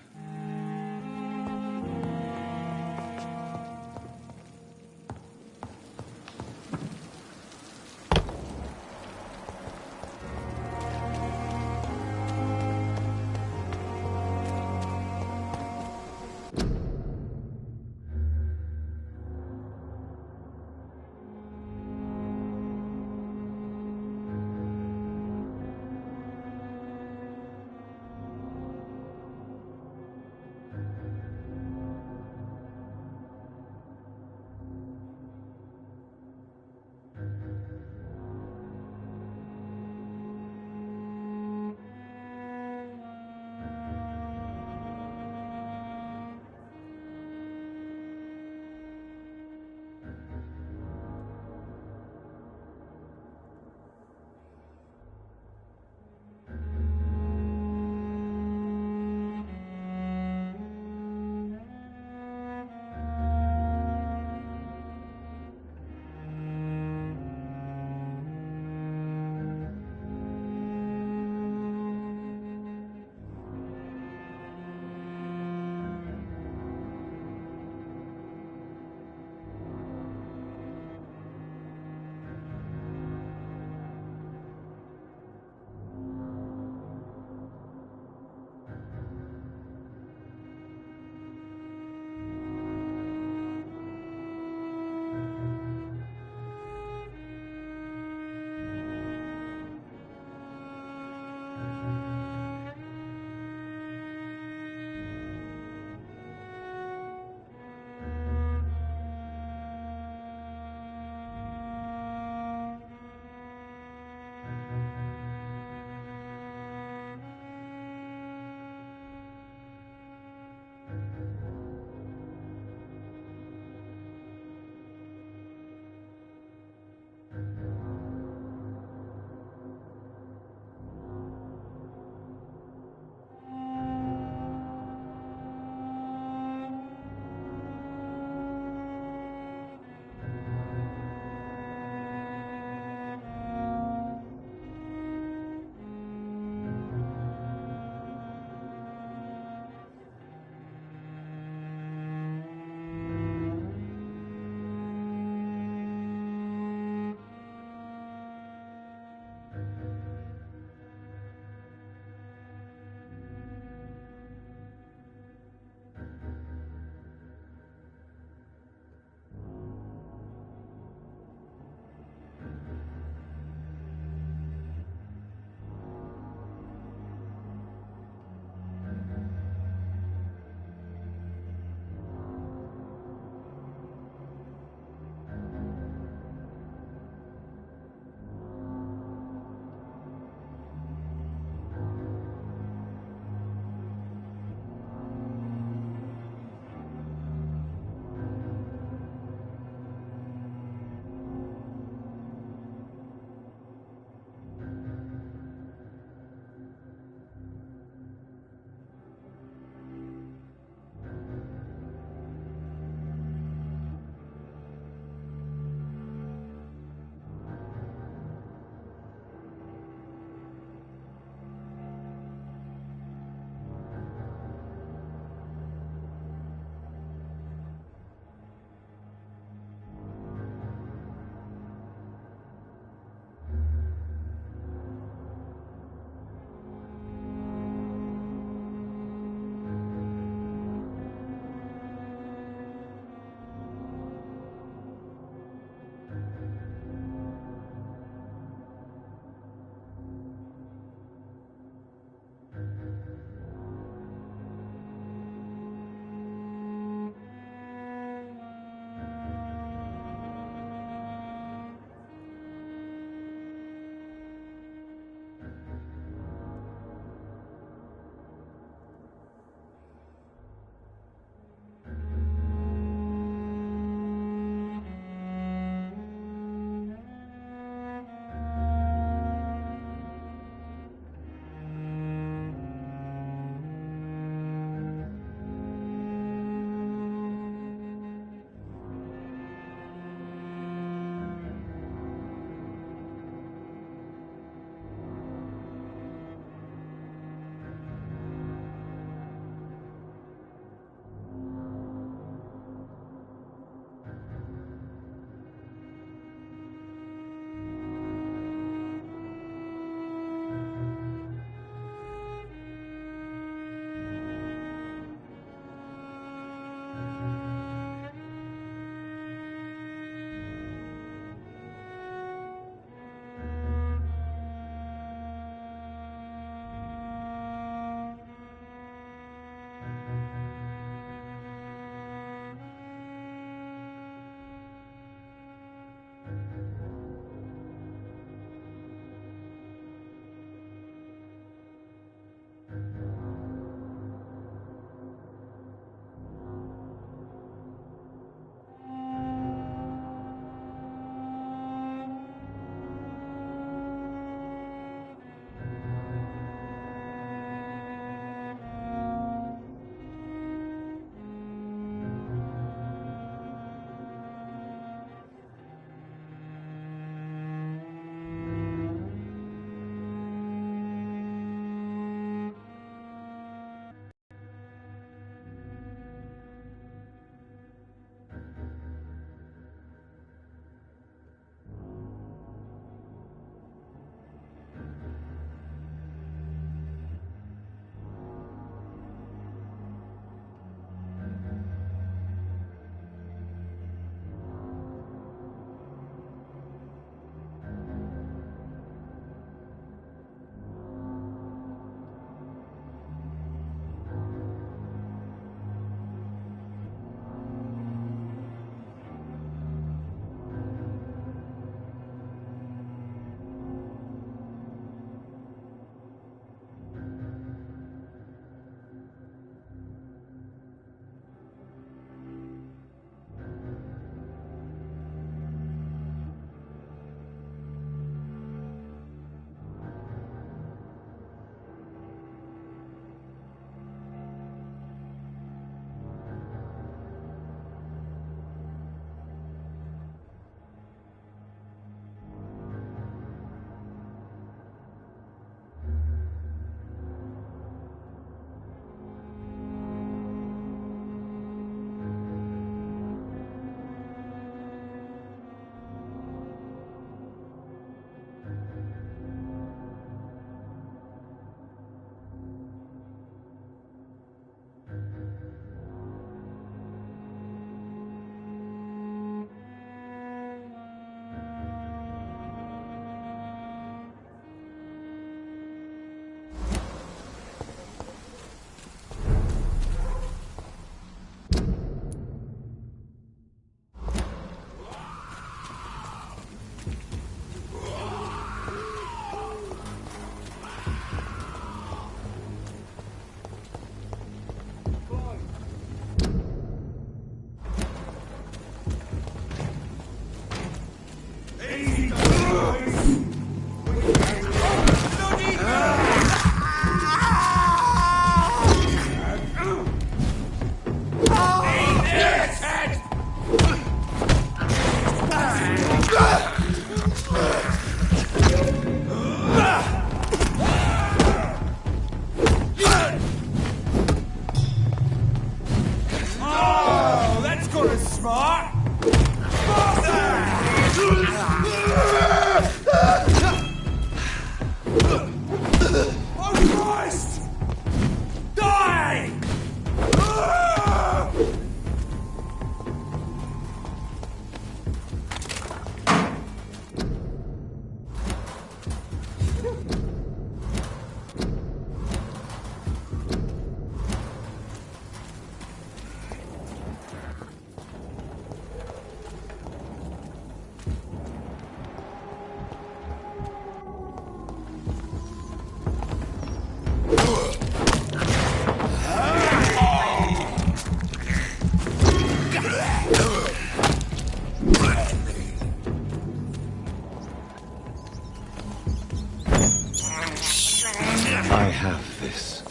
I have this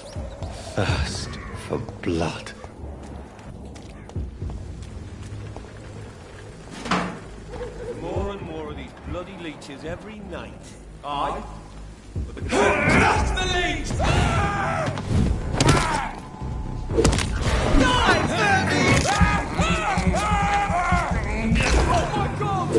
thirst for blood. More and more of these bloody leeches every night. Aye. But the Crush the leech! Die, Fergie! Oh my God!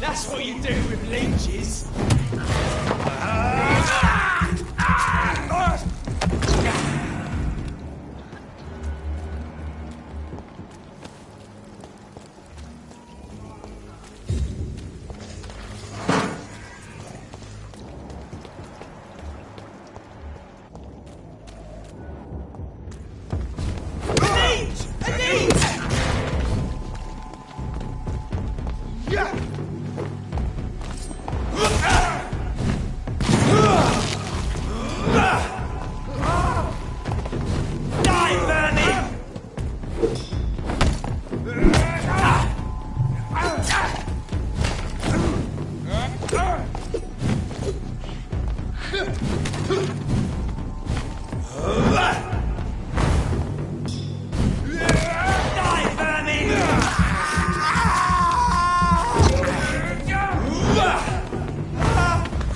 That's what you do with leeches.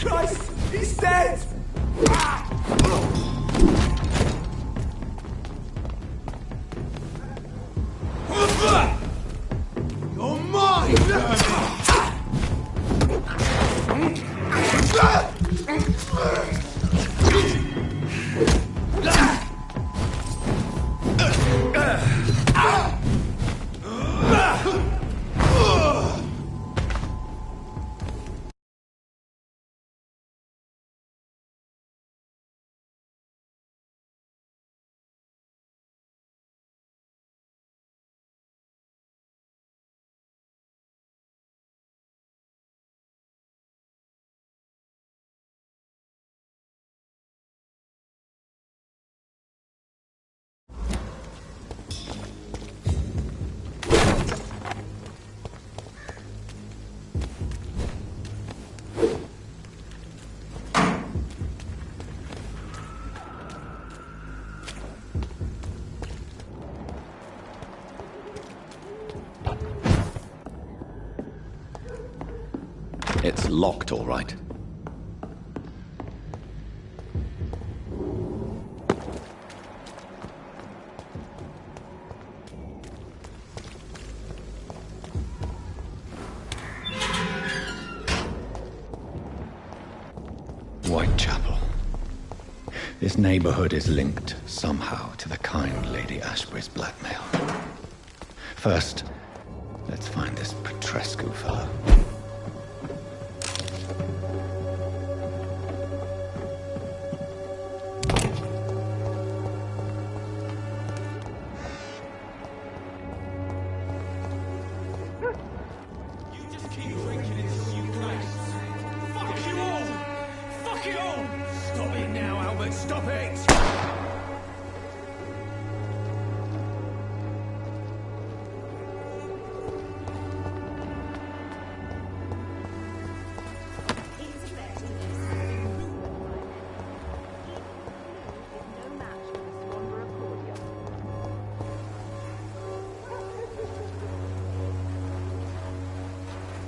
Christ! He's dead! You're mine! It's locked, all right. Whitechapel. This neighborhood is linked somehow to the kind Lady Ashbury's blackmail. First, let's find this Petrescu fellow.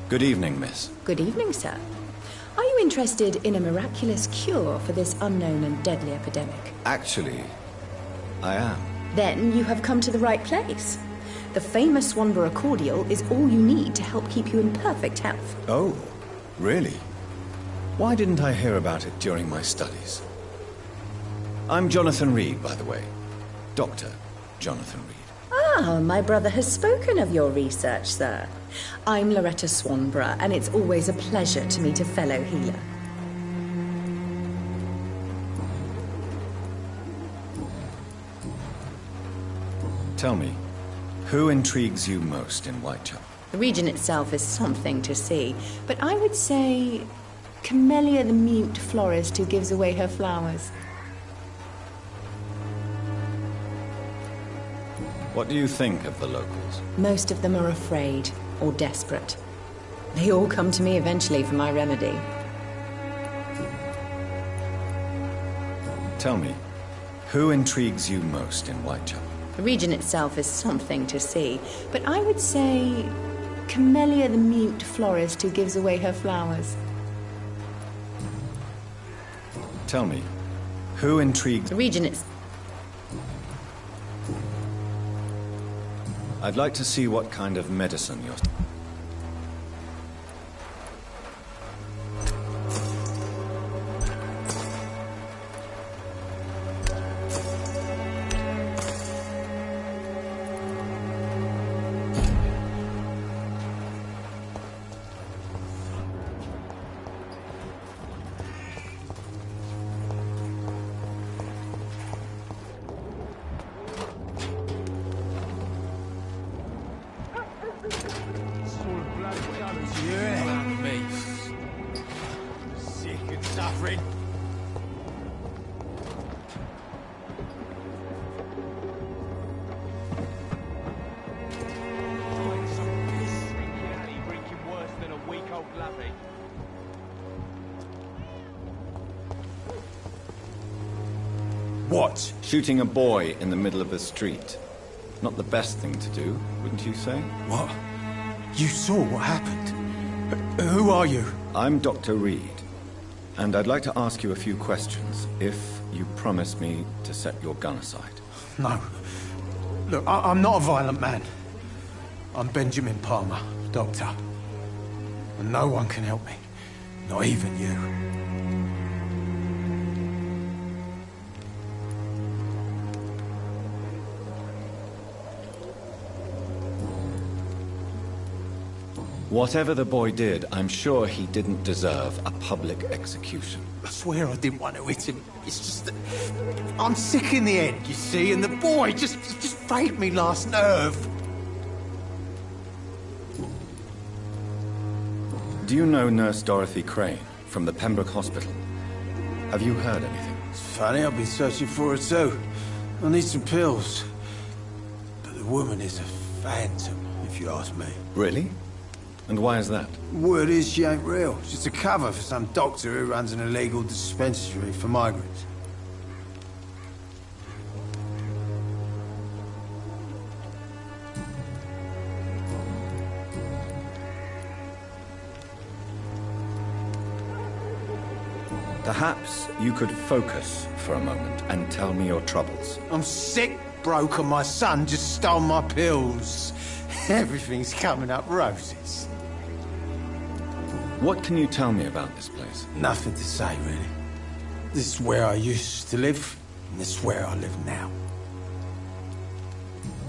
Good evening, miss. Good evening, sir. Are you interested in a miraculous cure for this unknown and deadly epidemic? Actually, I am. Then you have come to the right place. The famous Swanborough cordial is all you need to help keep you in perfect health. Oh, really? Why didn't I hear about it during my studies? I'm Jonathan Reed, by the way. Dr. Jonathan Reed. Ah, my brother has spoken of your research, sir. I'm Loretta Swanborough, and it's always a pleasure to meet a fellow healer. Tell me, who intrigues you most in Whitechapel? The region itself is something to see, but I would say Camellia the mute florist who gives away her flowers. What do you think of the locals? Most of them are afraid or desperate. They all come to me eventually for my remedy. Tell me, who intrigues you most in Whitechapel? The region itself is something to see, but I would say Camellia the mute florist who gives away her flowers. Tell me, who intrigues... The region is... I'd like to see what kind of medicine you're... What? Shooting a boy in the middle of the street. Not the best thing to do, wouldn't you say? What? You saw what happened? Who are you? I'm Dr. Reed, and I'd like to ask you a few questions, if you promise me to set your gun aside. No. Look, I'm not a violent man. I'm Benjamin Palmer, doctor. And no one can help me. Not even you. Whatever the boy did, I'm sure he didn't deserve a public execution. I swear I didn't want to hit him. It's just that I'm sick in the head, you see, and the boy just frayed me last nerve. Do you know Nurse Dorothy Crane from the Pembroke Hospital? Have you heard anything? It's funny, I've been searching for her too. I need some pills. But the woman is a phantom, if you ask me. Really? And why is that? Word is she ain't real. She's a cover for some doctor who runs an illegal dispensary for migrants. Perhaps you could focus for a moment and tell me your troubles. I'm sick, broke, and my son just stole my pills. Everything's coming up roses. What can you tell me about this place? Nothing to say, really. This is where I used to live, and this is where I live now.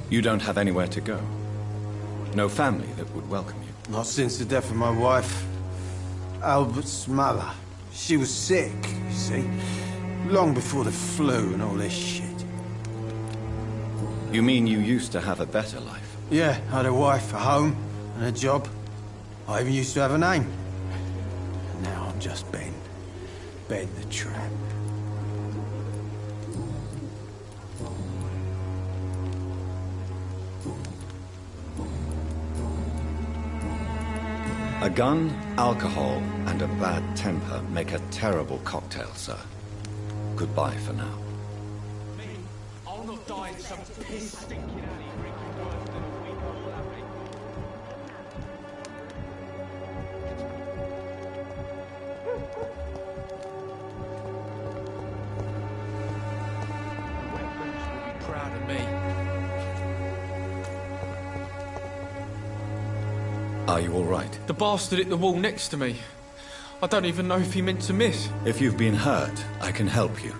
You don't have anywhere to go? No family that would welcome you? Not since the death of my wife, Albert's mother. She was sick, you see. Long before the flu and all this shit. You mean you used to have a better life? Yeah, I had a wife, a home, and a job. I even used to have a name. And now I'm just Ben. Ben the Tramp. A gun, alcohol, and a bad temper make a terrible cocktail, sir. Goodbye for now. Me, I'll not die in some piss stinking alley drinking worse than a week old lappy. Weapons will be proud of me. Are you all right? The bastard hit the wall next to me. I don't even know if he meant to miss. If you've been hurt, I can help you.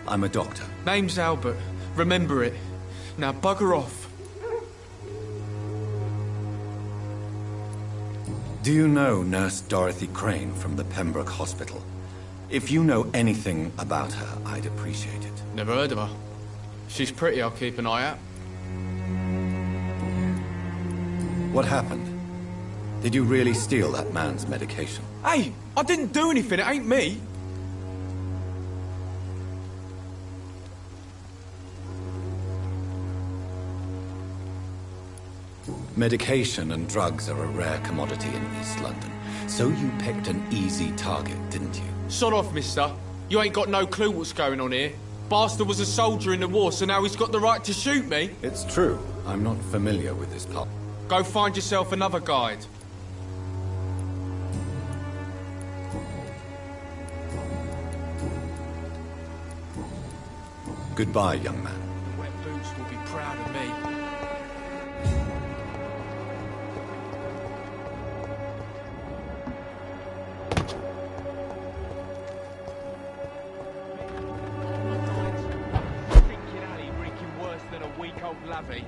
I'm a doctor. Name's Albert. Remember it. Now bugger off. Do you know Nurse Dorothy Crane from the Pembroke Hospital? If you know anything about her, I'd appreciate it. Never heard of her. If she's pretty, I'll keep an eye out. What happened? Did you really steal that man's medication? Hey, I didn't do anything, it ain't me. Medication and drugs are a rare commodity in East London. So you picked an easy target, didn't you? Sod off, mister. You ain't got no clue what's going on here. Bastard was a soldier in the war, so now he's got the right to shoot me. It's true. I'm not familiar with this pub. Go find yourself another guide. Goodbye, young man. The wet boots will be proud of me. Thinking alley reeking worse than a week-old lavvy.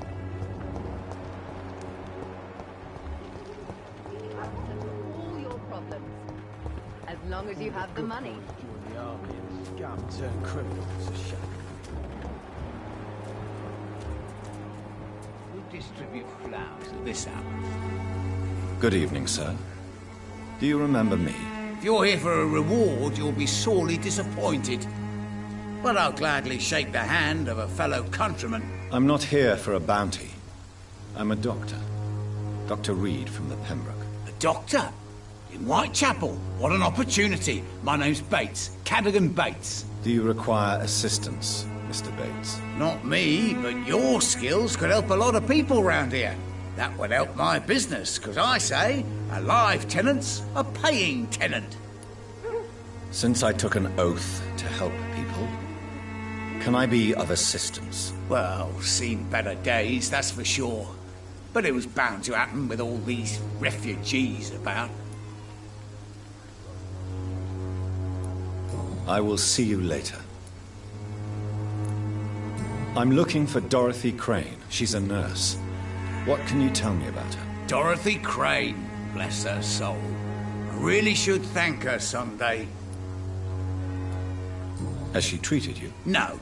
All your problems. As long as you have the money. Join the army and scum turn criminal. It's a shame. We distribute flowers at this hour. Good evening, sir. Do you remember me? If you're here for a reward, you'll be sorely disappointed. But I'll gladly shake the hand of a fellow countryman. I'm not here for a bounty. I'm a doctor. Dr. Reed from the Pembroke. A doctor? In Whitechapel? What an opportunity. My name's Bates. Cadogan Bates. Do you require assistance, Mr. Bates? Not me, but your skills could help a lot of people round here. That would help my business, because I say a live tenant's a paying tenant. Since I took an oath to help people, can I be of assistance? Well, seen better days, that's for sure. But it was bound to happen with all these refugees about. I will see you later. I'm looking for Dorothy Crane. She's a nurse. What can you tell me about her? Dorothy Crane, bless her soul. I really should thank her someday. Has she treated you? No.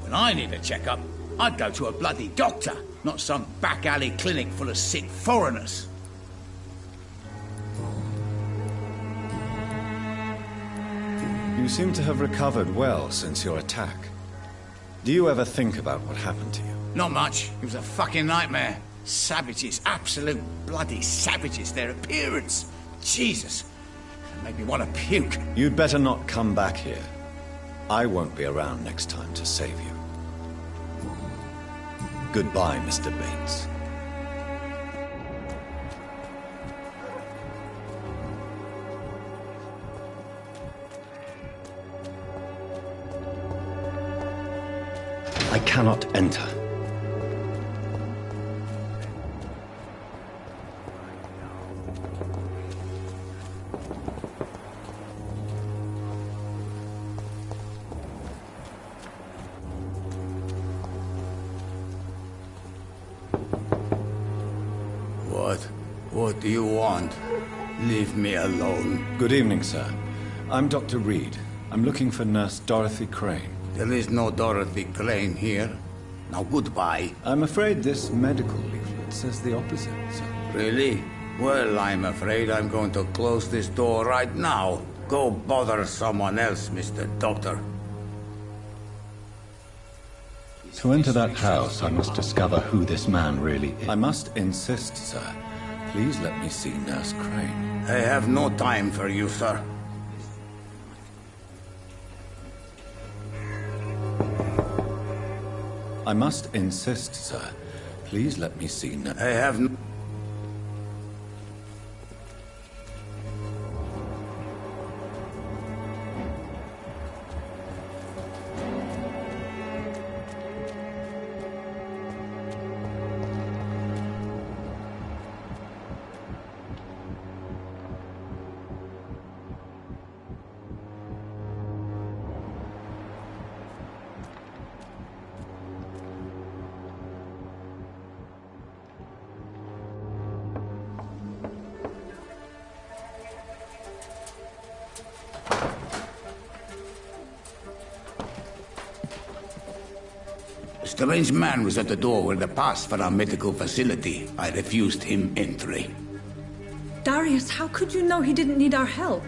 When I need a checkup, I'd go to a bloody doctor, not some back alley clinic full of sick foreigners. You seem to have recovered well since your attack. Do you ever think about what happened to you? Not much. It was a fucking nightmare. Savages, absolute bloody savages. Their appearance. Jesus. It made me want to puke. You'd better not come back here. I won't be around next time to save you. Goodbye, Mr. Bates. I cannot enter. What do you want? Leave me alone. Good evening, sir. I'm Dr. Reed. I'm looking for Nurse Dorothy Crane. There is no Dorothy Crane here. Now goodbye. I'm afraid this medical leaflet says the opposite, sir. Really? Well, I'm afraid I'm going to close this door right now. Go bother someone else, Mr. Doctor. To enter that house, I must discover who this man really is. I must insist, sir. Please let me see Nurse Crane. I have no time for you, sir. I must insist, sir. Please let me see Nurse... I have no... strange man was at the door with a pass for our medical facility. I refused him entry. Darius, how could you know he didn't need our help?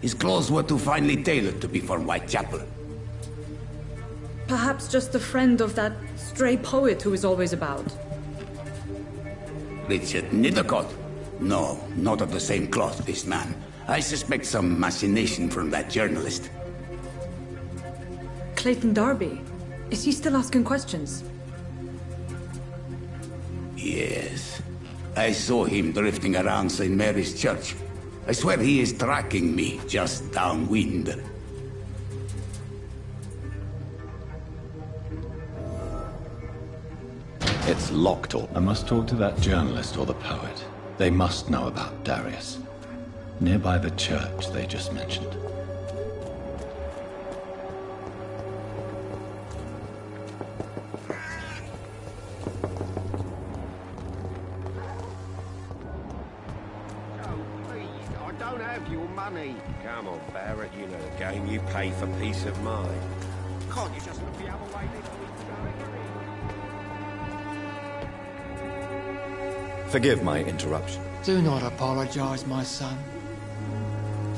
His clothes were too finely tailored to be for Whitechapel. Perhaps just a friend of that stray poet who is always about. Richard Nithercott? No, not of the same cloth, this man. I suspect some machination from that journalist. Clayton Darby. Is he still asking questions? Yes. I saw him drifting around St. Mary's Church. I swear he is tracking me just downwind. It's locked or... I must talk to that journalist or the poet. They must know about Darius. Nearby the church they just mentioned. Come on, Barrett, you know the game. You pay for peace of mind. Can't you just look the other way this week? Forgive my interruption. Do not apologize, my son.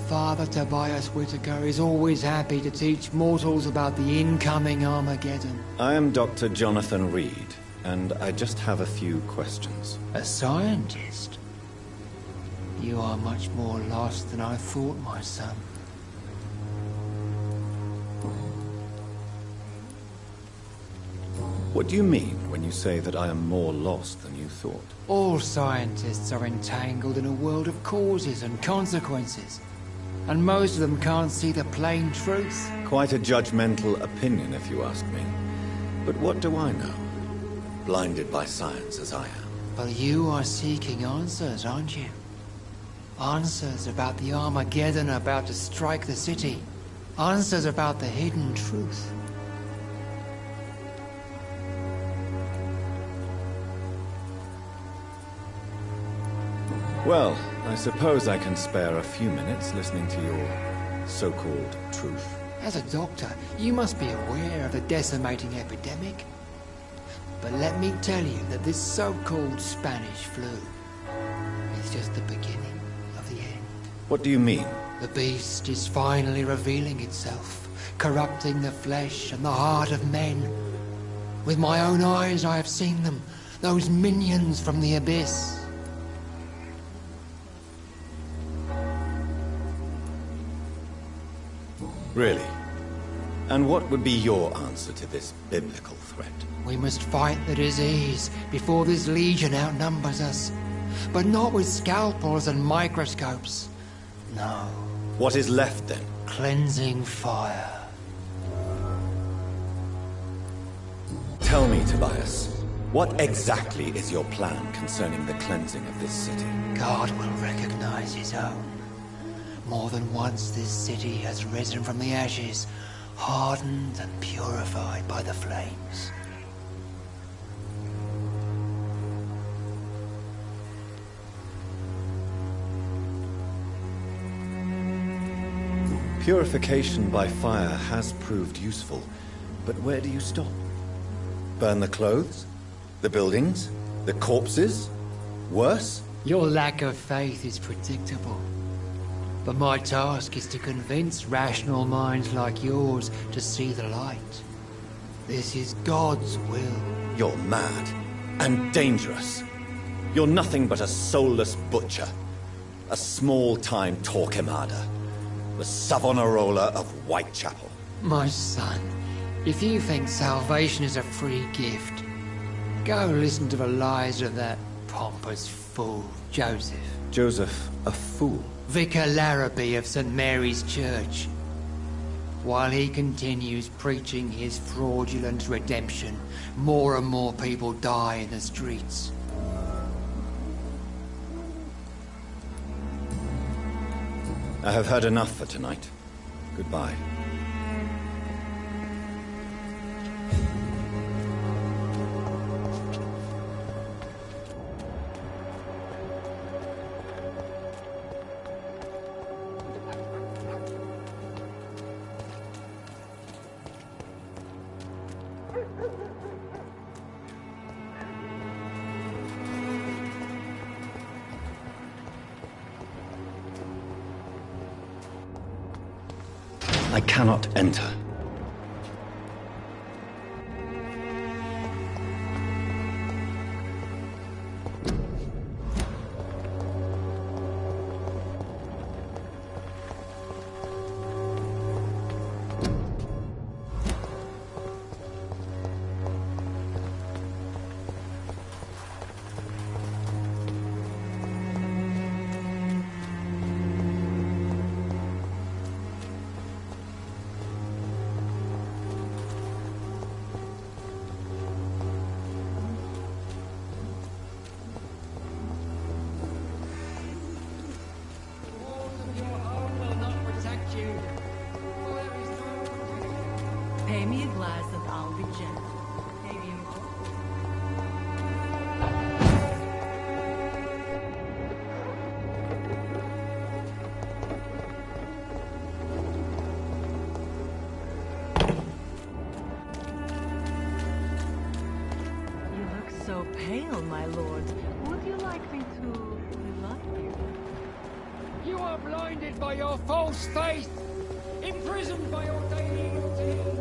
Father Tobias Whitaker is always happy to teach mortals about the incoming Armageddon. I am Dr. Jonathan Reed, and I just have a few questions. A scientist? You are much more lost than I thought, my son. What do you mean when you say that I am more lost than you thought? All scientists are entangled in a world of causes and consequences. And most of them can't see the plain truth. Quite a judgmental opinion, if you ask me. But what do I know? Blinded by science as I am. But you are seeking answers, aren't you? Answers about the Armageddon about to strike the city. Answers about the hidden truth. Well, I suppose I can spare a few minutes listening to your so-called truth. As a doctor, you must be aware of the decimating epidemic. But let me tell you that this so-called Spanish flu is just the beginning of the end. What do you mean? The beast is finally revealing itself, corrupting the flesh and the heart of men. With my own eyes I have seen them, those minions from the abyss. Really? And what would be your answer to this biblical threat? We must fight the disease before this legion outnumbers us. But not with scalpels and microscopes. No. What is left then? Cleansing fire. Tell me, Tobias, what exactly is your plan concerning the cleansing of this city? God will recognize his own. More than once this city has risen from the ashes, hardened and purified by the flames. Purification by fire has proved useful, but where do you stop? Burn the clothes? The buildings? The corpses? Worse? Your lack of faith is predictable. But my task is to convince rational minds like yours to see the light. This is God's will. You're mad and dangerous. You're nothing but a soulless butcher. A small-time Torquemada. The Savonarola of Whitechapel. My son, if you think salvation is a free gift, go listen to the lies of that pompous fool, Joseph. Joseph, a fool? Vicar Larrabee of St. Mary's Church. While he continues preaching his fraudulent redemption, more and more people die in the streets. I have heard enough for tonight. Goodbye. I cannot enter. Pay me a glass and I'll be gentle. Maybe you will. You look so pale, my lord. Would you like me to revive you? You are blinded by your false faith, imprisoned by your daily routine.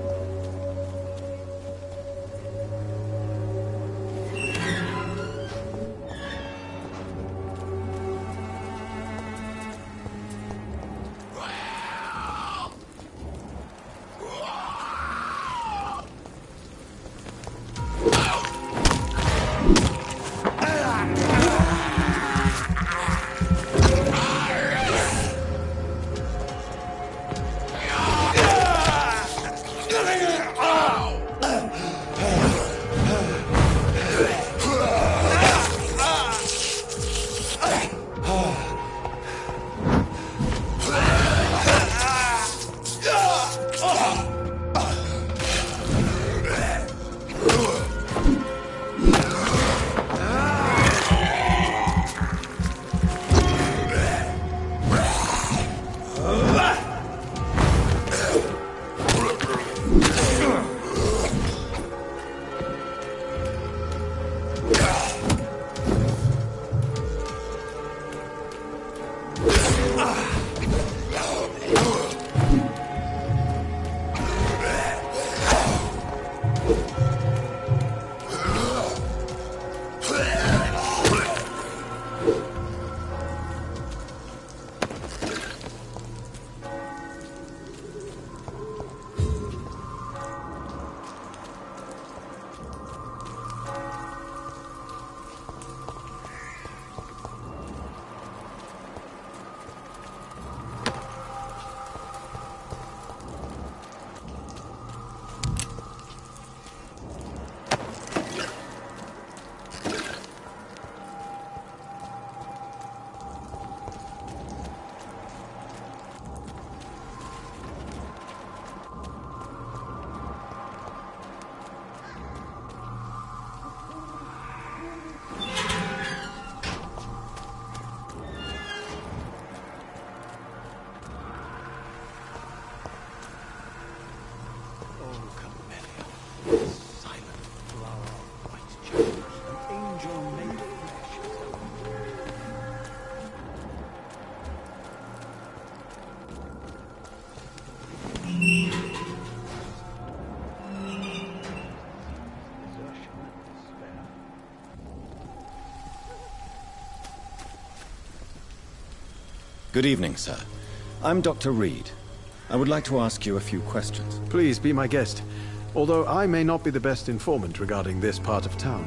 Good evening, sir. I'm Dr. Reed. I would like to ask you a few questions. Please be my guest. Although I may not be the best informant regarding this part of town,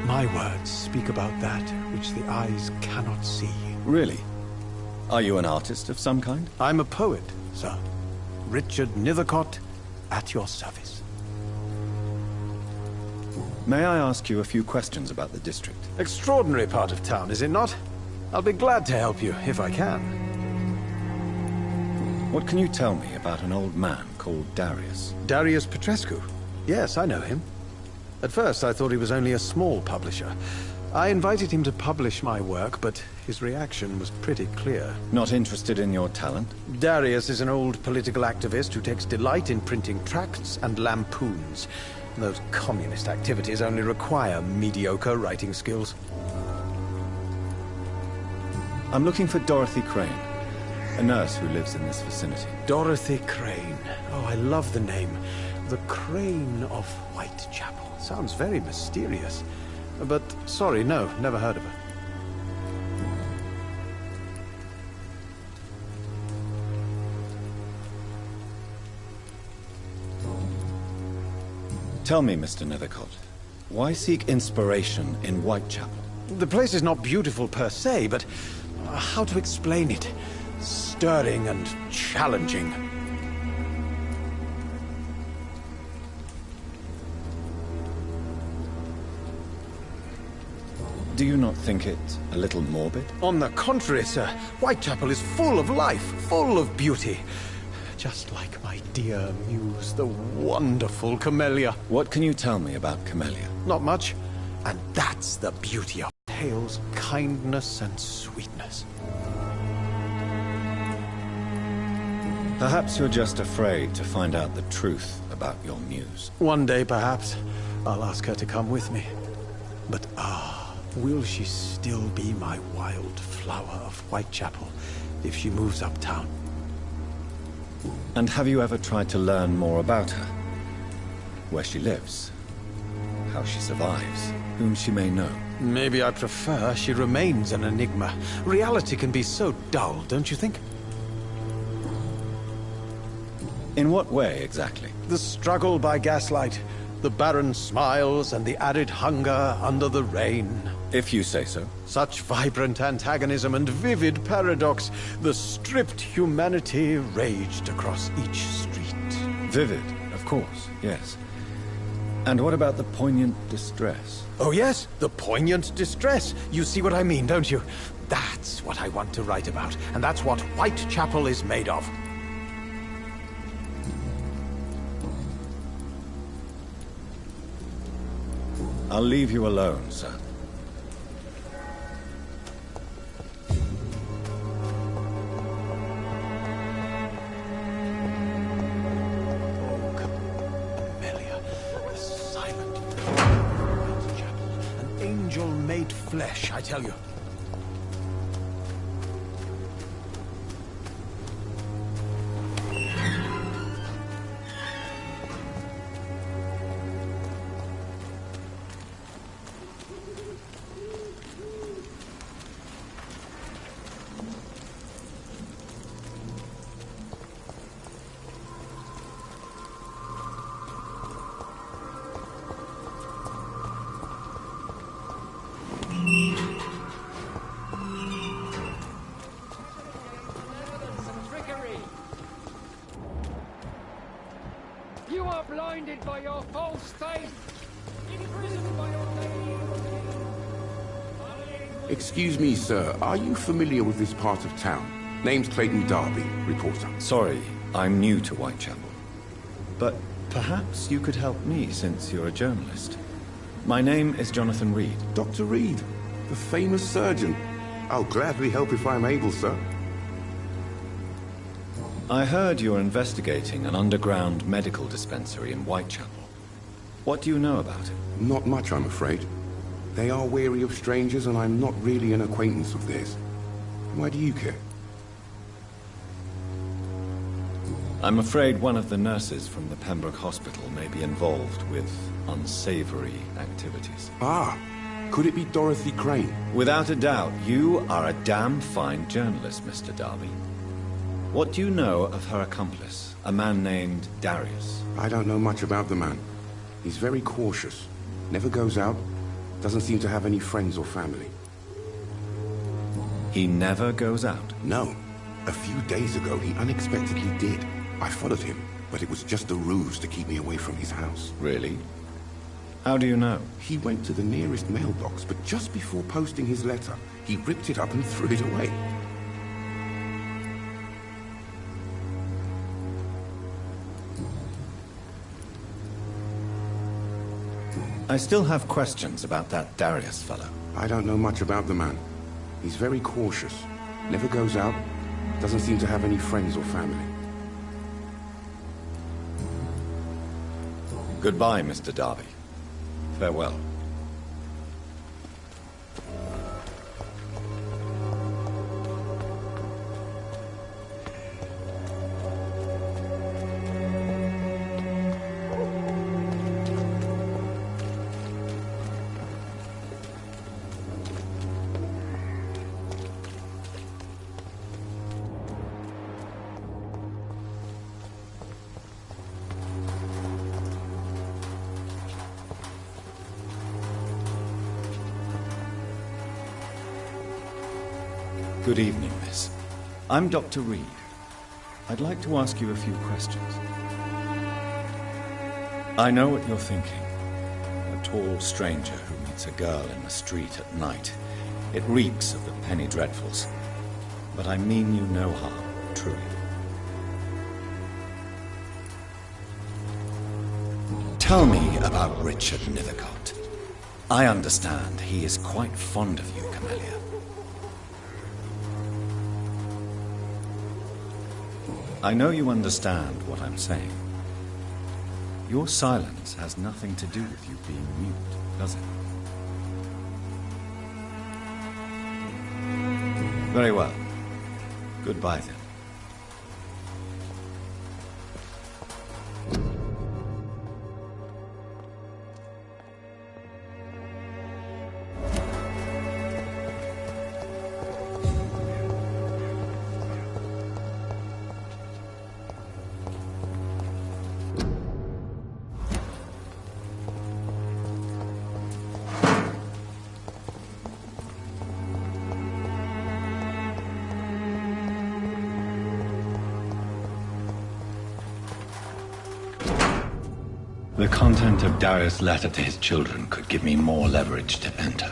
my words speak about that which the eyes cannot see. Really? Are you an artist of some kind? I'm a poet, sir. Richard Nethercott, at your service. May I ask you a few questions about the district? Extraordinary part of town, is it not? I'll be glad to help you, if I can. What can you tell me about an old man called Darius? Darius Petrescu? Yes, I know him. At first, I thought he was only a small publisher. I invited him to publish my work, but his reaction was pretty clear. Not interested in your talent? Darius is an old political activist who takes delight in printing tracts and lampoons. Those communist activities only require mediocre writing skills. I'm looking for Dorothy Crane, a nurse who lives in this vicinity. Dorothy Crane. Oh, I love the name. The Crane of Whitechapel. Sounds very mysterious. But, sorry, no, never heard of her. Tell me, Mr. Nethercott, why seek inspiration in Whitechapel? The place is not beautiful per se, but how to explain it? Stirring and challenging. Do you not think it a little morbid? On the contrary, sir. Whitechapel is full of life, full of beauty. Just like my dear muse, the wonderful Camellia. What can you tell me about Camellia? Not much. And that's the beauty of tales, kindness and sweetness. Perhaps you're just afraid to find out the truth about your muse. One day, perhaps, I'll ask her to come with me. But will she still be my wild flower of Whitechapel if she moves uptown? And have you ever tried to learn more about her? Where she lives? How she survives? Whom she may know? Maybe I prefer she remains an enigma. Reality can be so dull, don't you think? In what way, exactly? The struggle by gaslight, the barren smiles and the arid hunger under the rain. If you say so. Such vibrant antagonism and vivid paradox. The stripped humanity raged across each street. Vivid, of course, yes. And what about the poignant distress? Oh yes, the poignant distress. You see what I mean, don't you? That's what I want to write about, and that's what Whitechapel is made of. I'll leave you alone, sir. Made flesh, I tell you. You are blinded by your false faith, imprisoned by your daily. Excuse me, sir. Are you familiar with this part of town? Name's Clayton Darby, reporter. Sorry, I'm new to Whitechapel. But perhaps you could help me, since you're a journalist. My name is Jonathan Reed. Dr. Reed, the famous surgeon. I'll gladly help if I'm able, sir. I heard you're investigating an underground medical dispensary in Whitechapel. What do you know about it? Not much, I'm afraid. They are wary of strangers, and I'm not really an acquaintance of theirs. Why do you care? I'm afraid one of the nurses from the Pembroke Hospital may be involved with unsavory activities. Ah, could it be Dorothy Crane? Without a doubt, you are a damn fine journalist, Mr. Darby. What do you know of her accomplice, a man named Darius? I don't know much about the man. He's very cautious, never goes out, doesn't seem to have any friends or family. He never goes out? No. A few days ago, he unexpectedly did. I followed him, but it was just a ruse to keep me away from his house. Really? How do you know? He went to the nearest mailbox, but just before posting his letter, he ripped it up and threw it away. I still have questions about that Darius fellow. I don't know much about the man. He's very cautious, never goes out, doesn't seem to have any friends or family. Goodbye, Mr. Darby. Farewell. Good evening, miss. I'm Dr. Reed. I'd like to ask you a few questions. I know what you're thinking. A tall stranger who meets a girl in the street at night. It reeks of the penny dreadfuls. But I mean you no harm, truly. Tell me about Richard Nethercott. I understand he is quite fond of you, Camellia. I know you understand what I'm saying. Your silence has nothing to do with you being mute, does it? Very well. Goodbye, then. The content of Darius' letter to his children could give me more leverage to enter.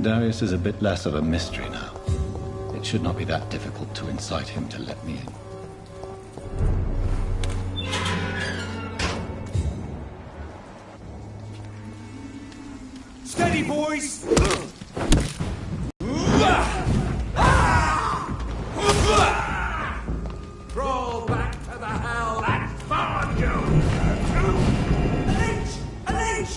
Darius is a bit less of a mystery now. It should not be that difficult to incite him to let me in. Steady, boys! Crawl back to the hell that spawned you! A leech!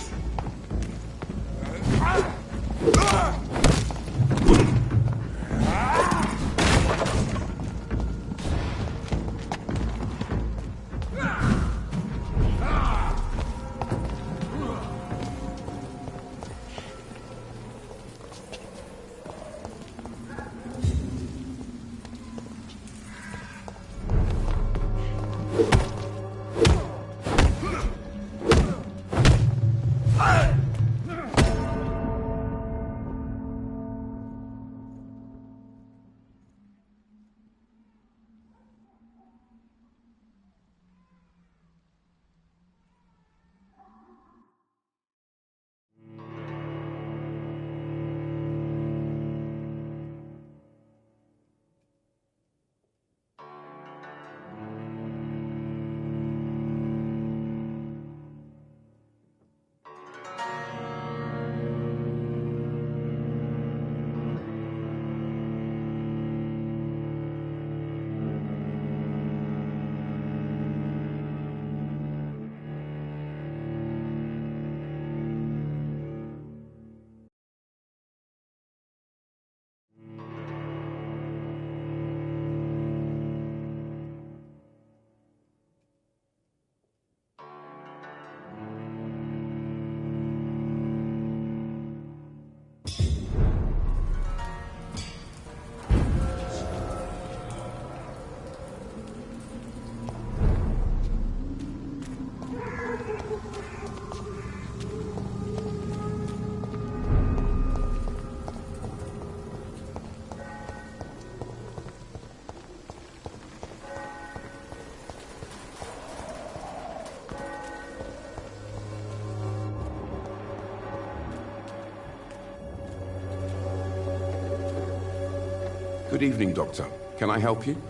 Good evening, Doctor. Can I help you?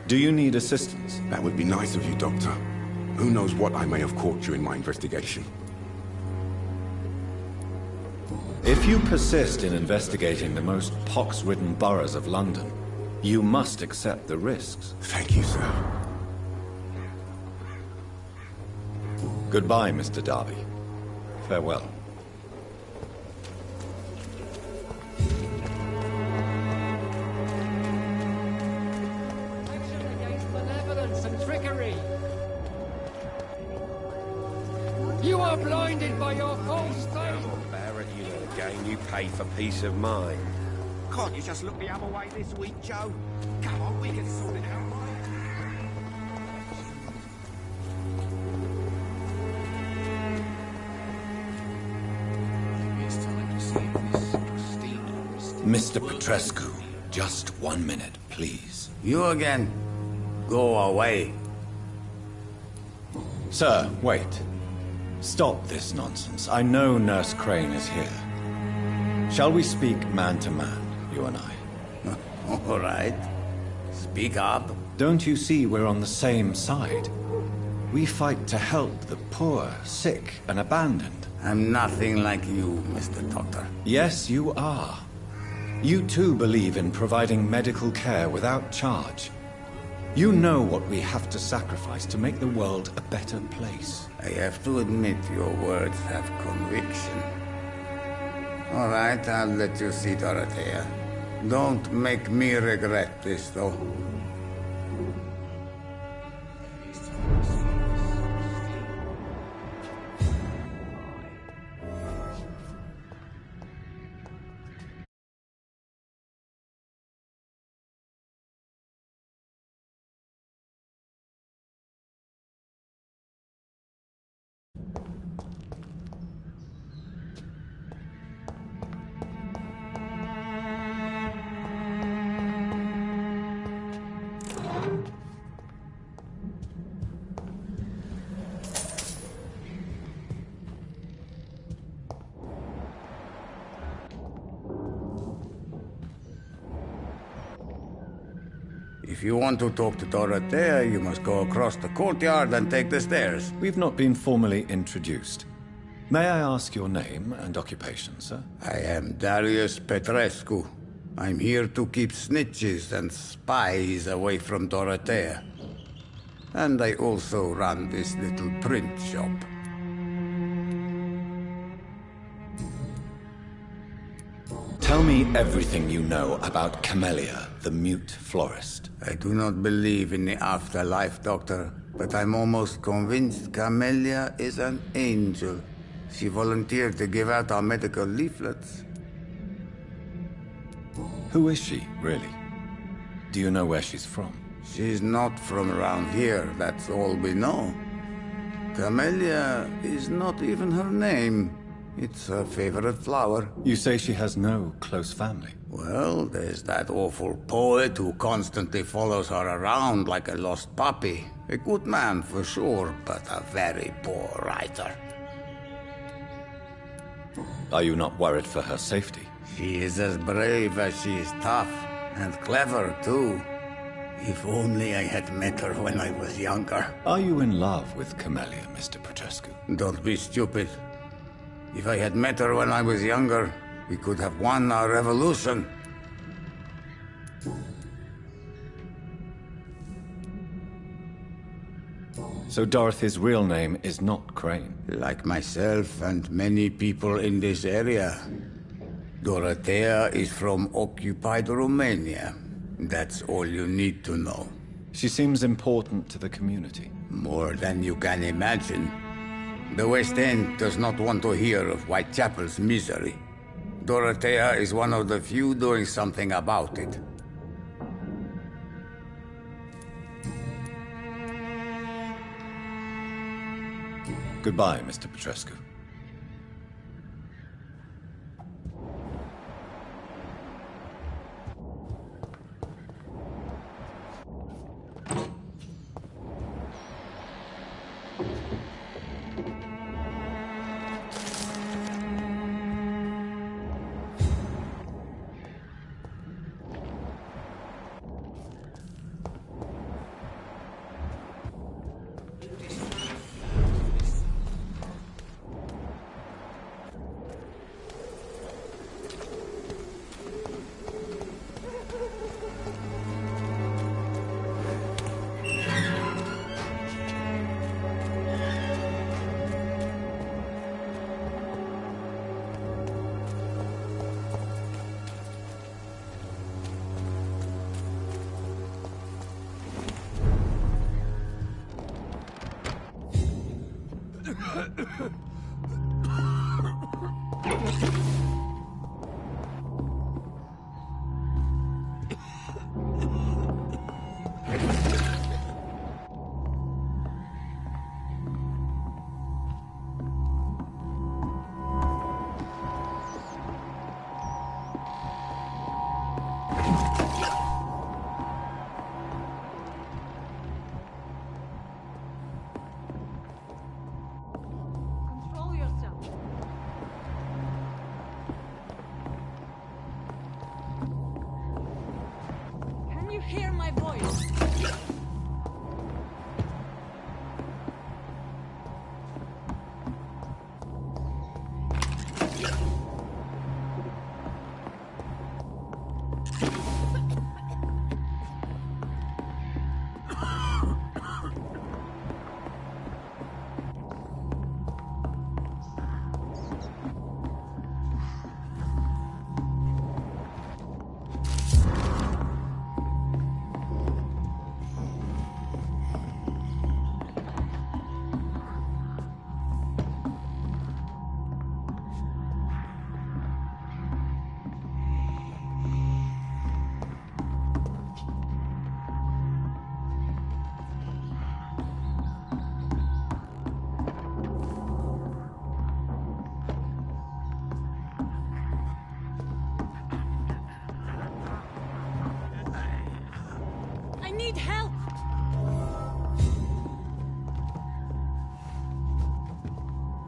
Do you need assistance? That would be nice of you, Doctor. Who knows what I may have caught during my investigation. If you persist in investigating the most pox-ridden boroughs of London, you must accept the risks. Thank you, sir. Goodbye, Mr. Darby. Farewell. Malevolence and trickery. You are blinded by your false faith. Barrett, you know, again, you pay for peace of mind. Can't you just look the other way this week, Joe? Come on, we can sort it out, right? Mr. Petrescu, just 1 minute, please. You again? Go away. Sir, wait. Stop this nonsense. I know Nurse Crane is here. Shall we speak man to man, you and I? All right. Speak up. Don't you see we're on the same side? We fight to help the poor, sick, and abandoned. I'm nothing like you, Mr. Doctor. Yes, you are. You too believe in providing medical care without charge. You know what we have to sacrifice to make the world a better place. I have to admit your words have conviction. All right, I'll let you see Dorothea. Don't make me regret this, though. If you want to talk to Dorothea, you must go across the courtyard and take the stairs. We've not been formally introduced. May I ask your name and occupation, sir? I am Darius Petrescu. I'm here to keep snitches and spies away from Dorothea. And I also run this little print shop. Tell me everything you know about Camellia, the mute florist. I do not believe in the afterlife, Doctor, but I'm almost convinced Camellia is an angel. She volunteered to give out our medical leaflets. Who is she, really? Do you know where she's from? She's not from around here, that's all we know. Camellia is not even her name. It's her favorite flower. You say she has no close family? Well, there's that awful poet who constantly follows her around like a lost puppy. A good man for sure, but a very poor writer. Are you not worried for her safety? She is as brave as she is tough, and clever too. If only I had met her when I was younger. Are you in love with Camellia, Mr. Petrescu? Don't be stupid. If I had met her when I was younger, we could have won our revolution. So Dorothy's real name is not Crane? Like myself and many people in this area. Dorothea is from occupied Romania. That's all you need to know. She seems important to the community. More than you can imagine. The West End does not want to hear of Whitechapel's misery. Dorothea is one of the few doing something about it. Goodbye, Mr. Petrescu. Control yourself. Can you hear my voice? I need help!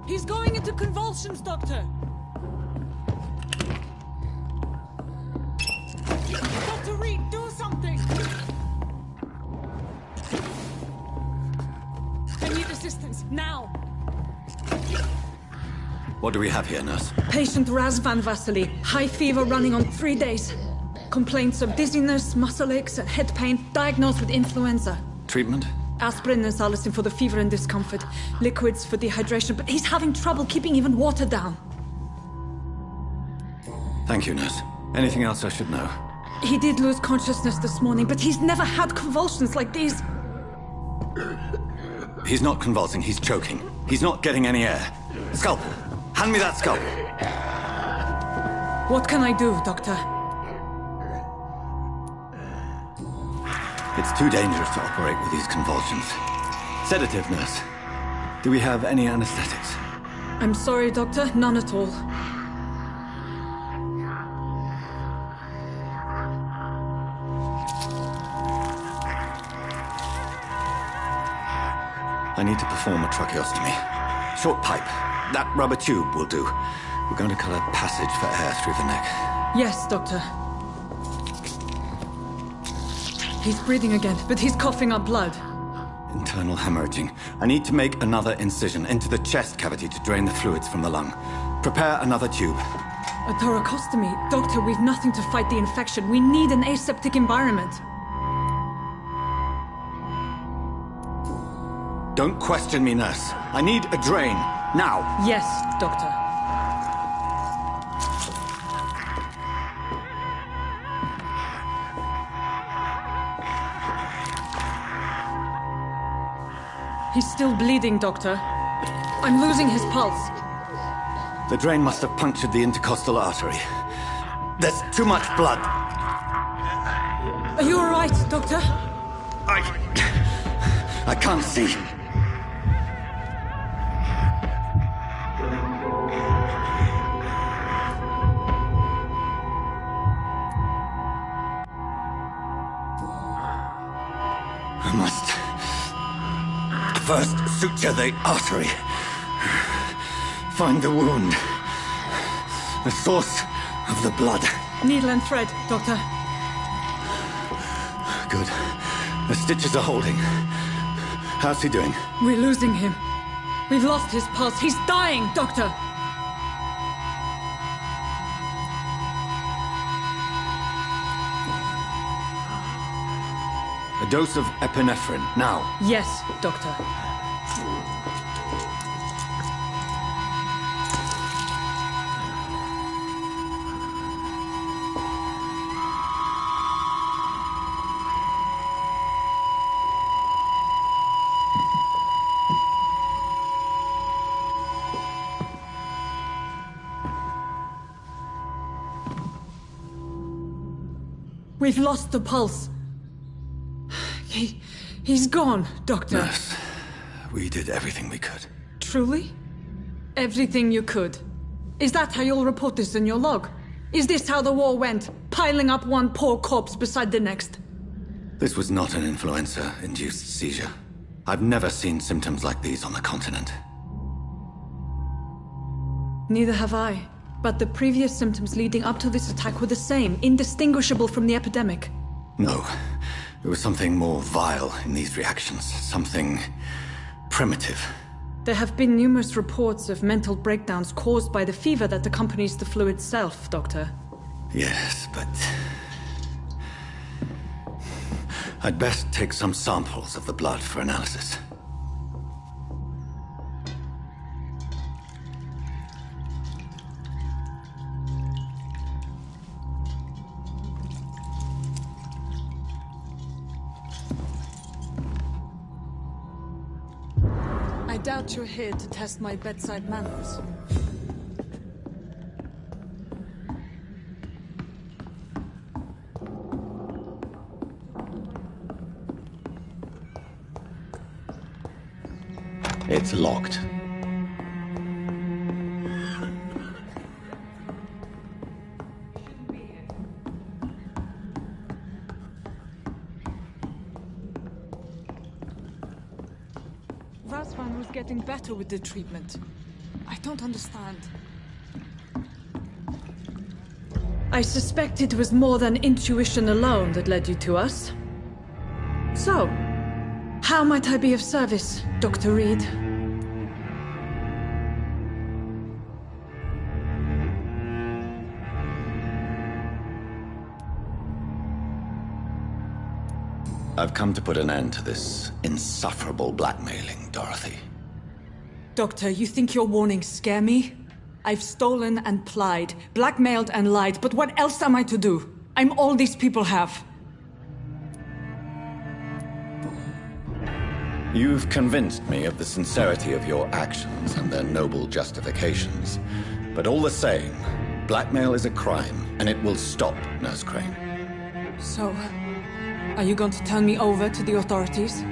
He's going into convulsions, Doctor! Dr. Reed, do something! I need assistance, now! What do we have here, nurse? Patient Raz Van Vasily, high fever running on 3 days. Complaints of dizziness, muscle aches, and head pain, diagnosed with influenza. Treatment? Aspirin and salicin for the fever and discomfort. Liquids for dehydration, but he's having trouble keeping even water down. Thank you, nurse. Anything else I should know? He did lose consciousness this morning, but he's never had convulsions like these. He's not convulsing, he's choking. He's not getting any air. Scalpel! Hand me that scalpel! What can I do, Doctor? It's too dangerous to operate with these convulsions. Sedative, nurse. Do we have any anesthetics? I'm sorry, Doctor. None at all. I need to perform a tracheostomy. Short pipe. That rubber tube will do. We're going to cut a passage for air through the neck. Yes, Doctor. He's breathing again, but he's coughing up blood. Internal hemorrhaging. I need to make another incision into the chest cavity to drain the fluids from the lung. Prepare another tube. A thoracostomy? Doctor, we've nothing to fight the infection. We need an aseptic environment. Don't question me, nurse. I need a drain. Now. Yes, Doctor. He's still bleeding, Doctor. I'm losing his pulse. The drain must have punctured the intercostal artery. There's too much blood. Are you all right, Doctor? I can't see. I must first suture the artery. Find the wound. The source of the blood. Needle and thread, Doctor. Good. The stitches are holding. How's he doing? We're losing him. We've lost his pulse. He's dying, Doctor! A dose of epinephrine, now. Yes, Doctor. We've lost the pulse. He's gone, Doctor. Nurse, we did everything we could. Truly? Everything you could? Is that how you'll report this in your log? Is this how the war went? Piling up one poor corpse beside the next? This was not an influenza-induced seizure. I've never seen symptoms like these on the continent. Neither have I. But the previous symptoms leading up to this attack were the same, indistinguishable from the epidemic. No. There was something more vile in these reactions. Something primitive. There have been numerous reports of mental breakdowns caused by the fever that accompanies the flu itself, Doctor. Yes, but... I'd best take some samples of the blood for analysis. I doubt you're here to test my bedside manners. It's locked. Rasvan was getting better with the treatment. I don't understand. I suspect it was more than intuition alone that led you to us. So, how might I be of service, Dr. Reed? I've come to put an end to this insufferable blackmailing, Dorothy. Doctor, you think your warnings scare me? I've stolen and plied, blackmailed and lied, but what else am I to do? I'm all these people have. You've convinced me of the sincerity of your actions and their noble justifications. But all the same, blackmail is a crime, and it will stop, Nurse Crane. So, are you going to turn me over to the authorities?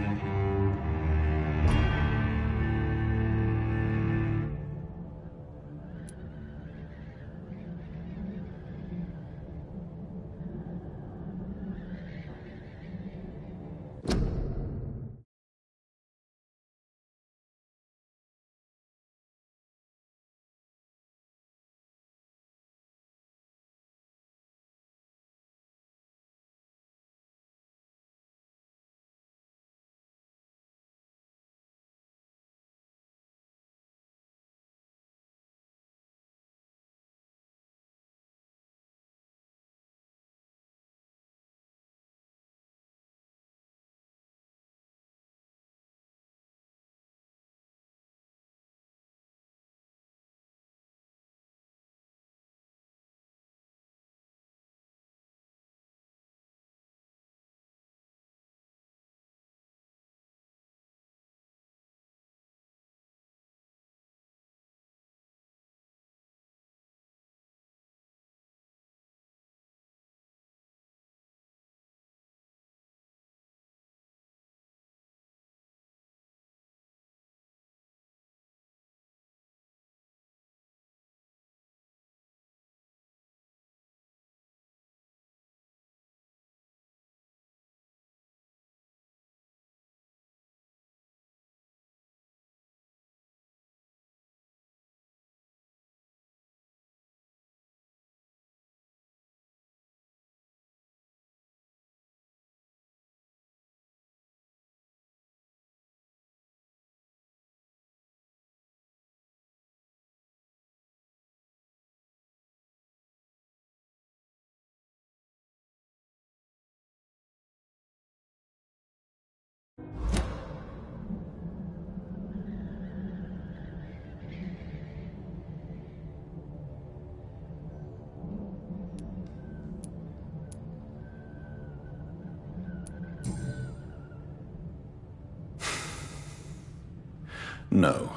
No.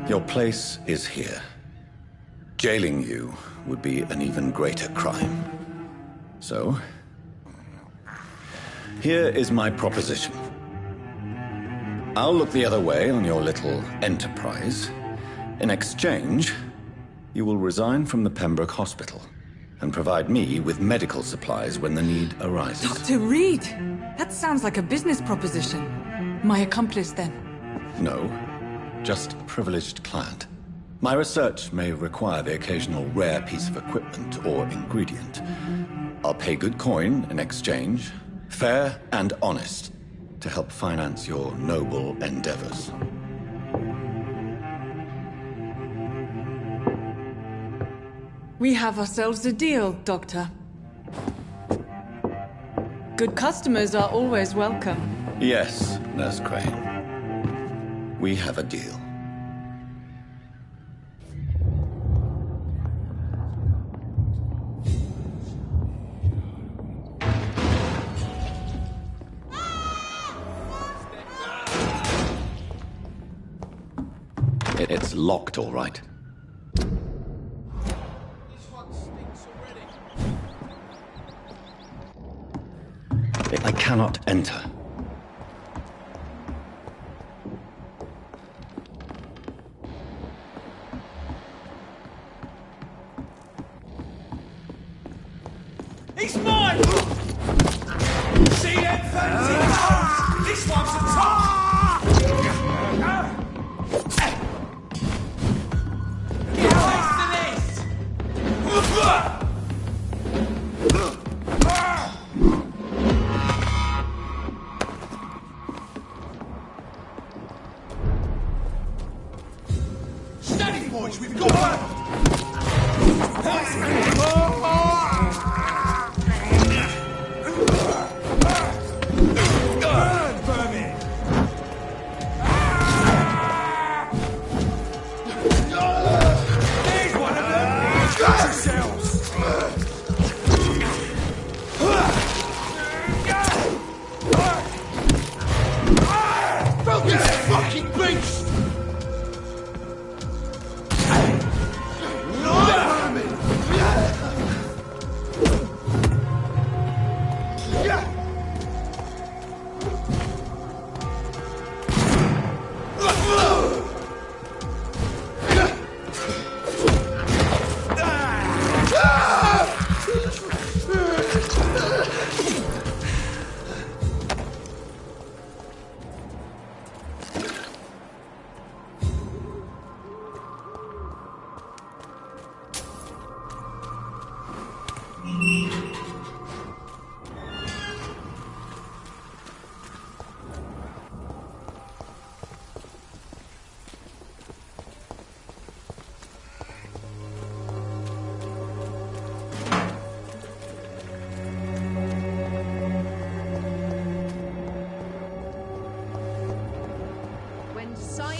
Your place is here. Jailing you would be an even greater crime. So, Here is my proposition. I'll look the other way on your little enterprise. In exchange, you will resign from the Pembroke Hospital and provide me with medical supplies when the need arises. Dr. Reed! That sounds like a business proposition. My accomplice, then? No, just a privileged client. My research may require the occasional rare piece of equipment or ingredient. I'll pay good coin in exchange, fair and honest, to help finance your noble endeavors. We have ourselves a deal, Doctor. Good customers are always welcome. Yes, Nurse Crane. We have a deal. It's locked, all right. I cannot enter. He's mine! See them fancy hoes? This one's a top! Get close to this! Steady, boys, we've got one!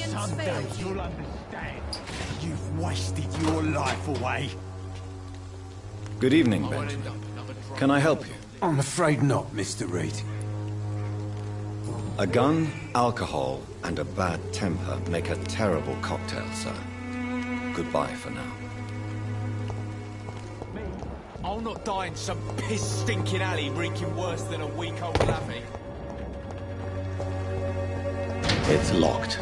Someday you'll understand. You've wasted your life away. Good evening, Benjamin. Can I help you? I'm afraid not, Mr. Reed. A gun, alcohol, and a bad temper make a terrible cocktail, sir. Goodbye for now. I'll not die in some piss-stinking alley reeking worse than a week-old lavvy. It's locked.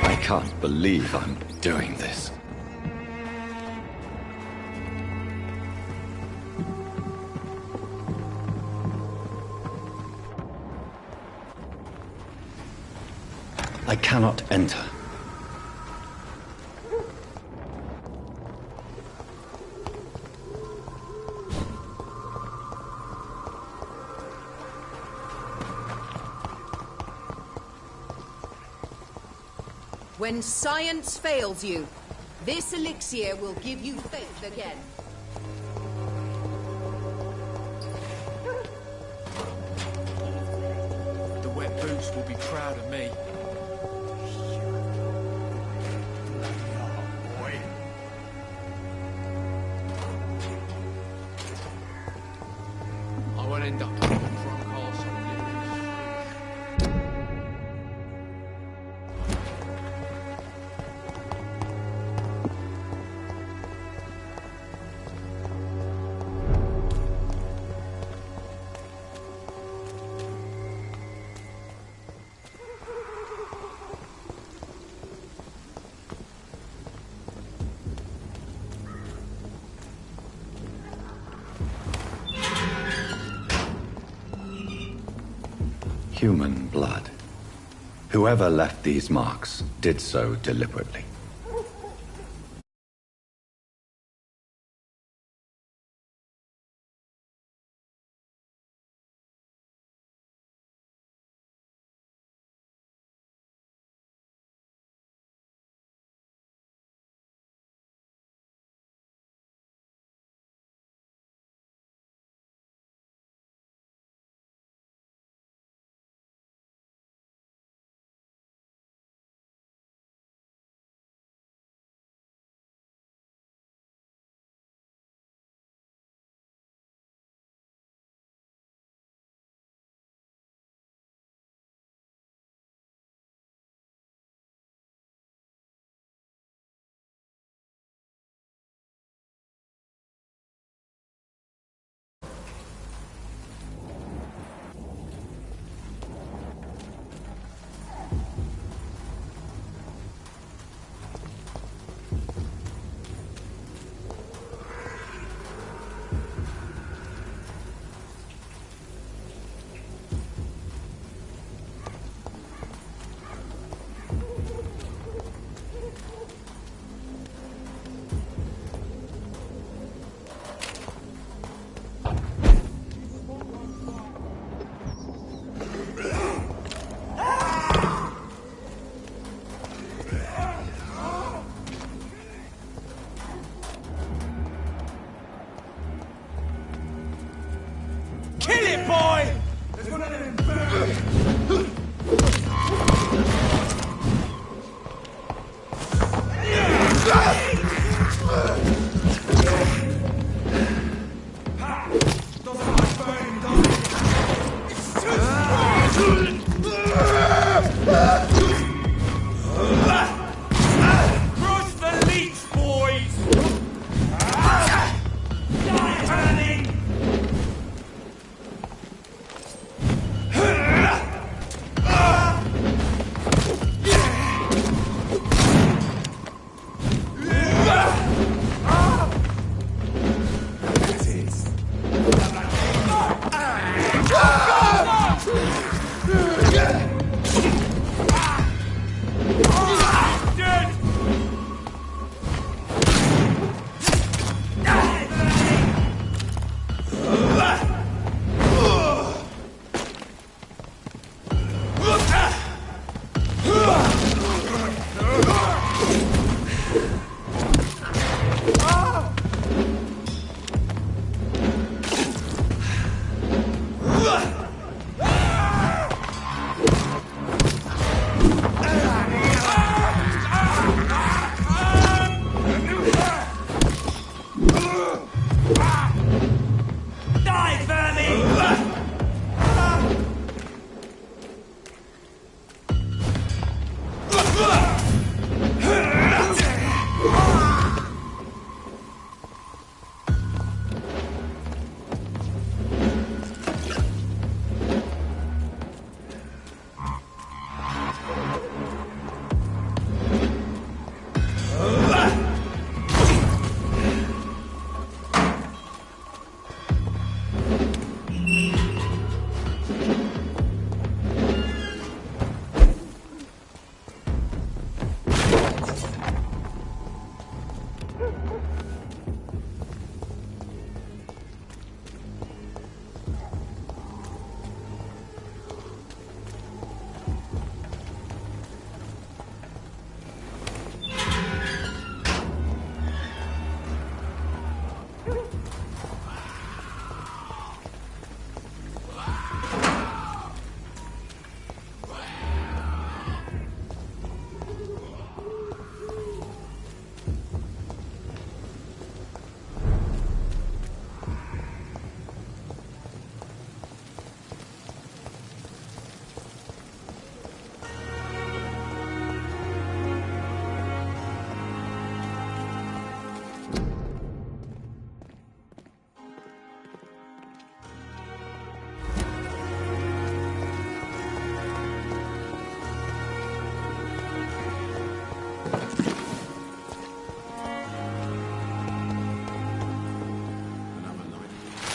I can't believe I'm doing this. I cannot enter. When science fails you, this elixir will give you faith again. The wet boots will be proud of me. I won't end up in a front castle. Human blood. Whoever left these marks did so deliberately. Kill it, boy! There's one of them birds. Crush the leech, boys! Die, turning!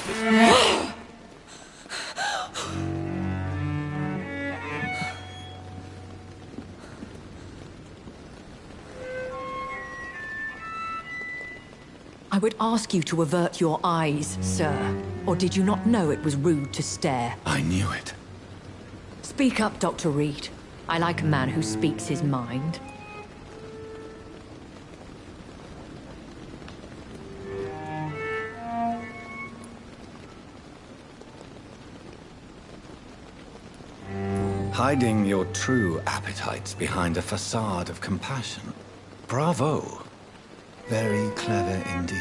justice. I would ask you to avert your eyes, sir. Or did you not know it was rude to stare? I knew it. Speak up, Dr. Reed. I like a man who speaks his mind. Hiding your true appetites behind a facade of compassion. Bravo. Very clever indeed.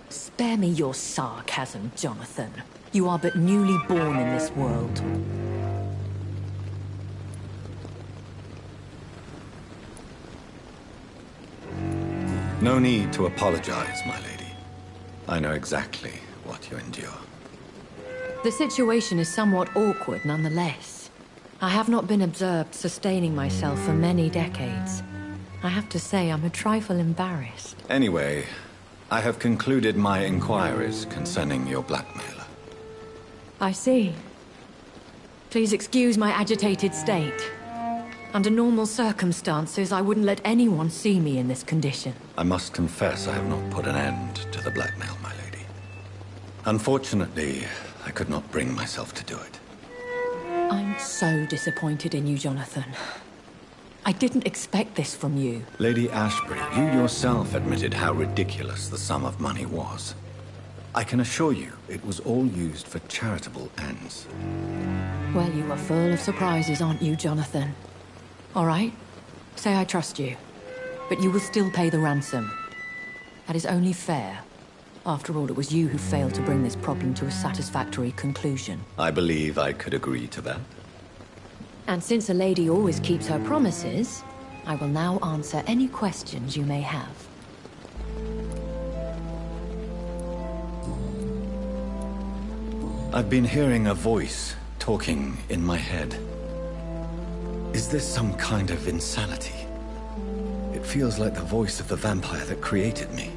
Spare me your sarcasm, Jonathan. You are but newly born in this world. No need to apologize, my lady. I know exactly what you endure. The situation is somewhat awkward nonetheless. I have not been observed sustaining myself for many decades. I have to say I'm a trifle embarrassed. Anyway, I have concluded my inquiries concerning your blackmailer. I see. Please excuse my agitated state. Under normal circumstances, I wouldn't let anyone see me in this condition. I must confess I have not put an end to the blackmail, my lady. Unfortunately, I could not bring myself to do it. I'm so disappointed in you, Jonathan. I didn't expect this from you. Lady Ashbury, you yourself admitted how ridiculous the sum of money was. I can assure you, it was all used for charitable ends. Well, you are full of surprises, aren't you, Jonathan? All right, say I trust you, but you will still pay the ransom. That is only fair. After all, it was you who failed to bring this problem to a satisfactory conclusion. I believe I could agree to that. And since a lady always keeps her promises, I will now answer any questions you may have. I've been hearing a voice talking in my head. Is this some kind of insanity? It feels like the voice of the vampire that created me.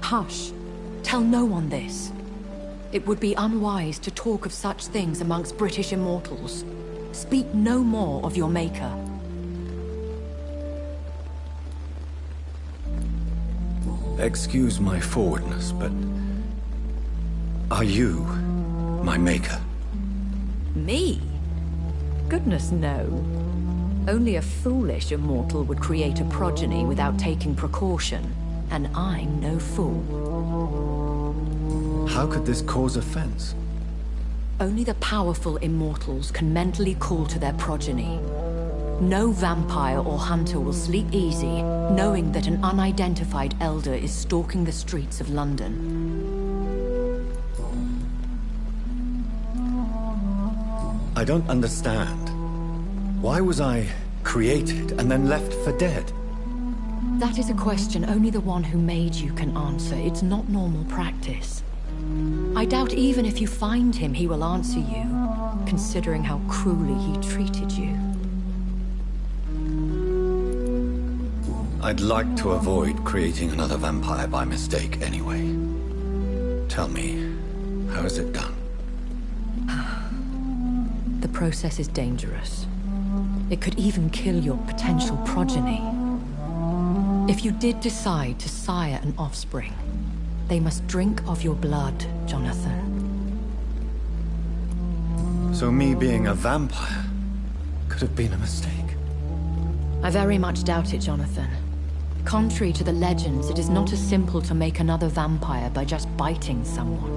Hush. Tell no one this. It would be unwise to talk of such things amongst British immortals. Speak no more of your maker. Excuse my forwardness, but... are you my maker? Me? Goodness, no. Only a foolish immortal would create a progeny without taking precaution, and I'm no fool. How could this cause offense? Only the powerful immortals can mentally call to their progeny. No vampire or hunter will sleep easy, knowing that an unidentified elder is stalking the streets of London. I don't understand. Why was I created and then left for dead? That is a question only the one who made you can answer. It's not normal practice. I doubt even if you find him, he will answer you, considering how cruelly he treated you. I'd like to avoid creating another vampire by mistake anyway. Tell me, how is it done? The process is dangerous. It could even kill your potential progeny. If you did decide to sire an offspring, they must drink of your blood, Jonathan. So me being a vampire could have been a mistake. I very much doubt it, Jonathan. Contrary to the legends, it is not as simple to make another vampire by just biting someone.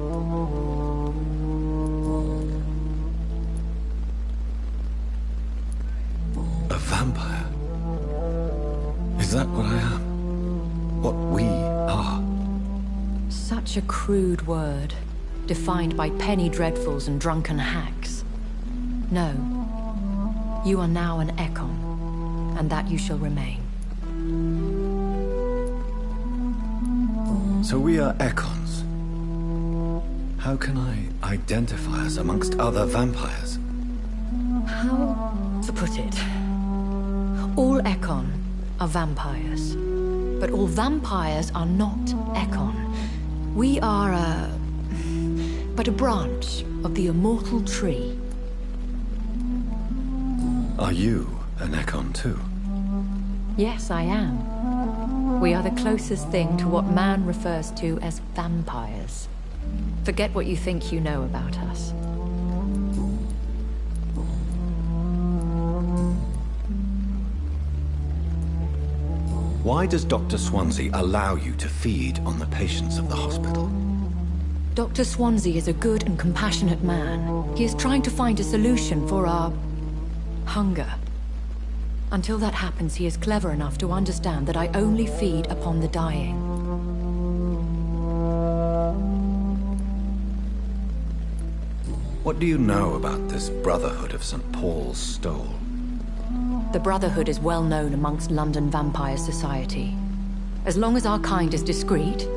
A vampire? Is that what I am? What we are? Such a crude word, defined by penny dreadfuls and drunken hacks. No. You are now an Ekon, and that you shall remain. So we are Ekons. How can I identify us amongst other vampires? How to put it? All Ekon are vampires, but all vampires are not Ekon. We are a but a branch of the immortal tree. Are you an Ekon too? Yes, I am. We are the closest thing to what man refers to as vampires. Forget what you think you know about us. Why does Dr. Swansea allow you to feed on the patients of the hospital? Dr. Swansea is a good and compassionate man. He is trying to find a solution for our hunger. Until that happens, he is clever enough to understand that I only feed upon the dying. What do you know about this Brotherhood of St. Paul's Stole? The Brotherhood is well known amongst London vampire society. As long as our kind is discreet,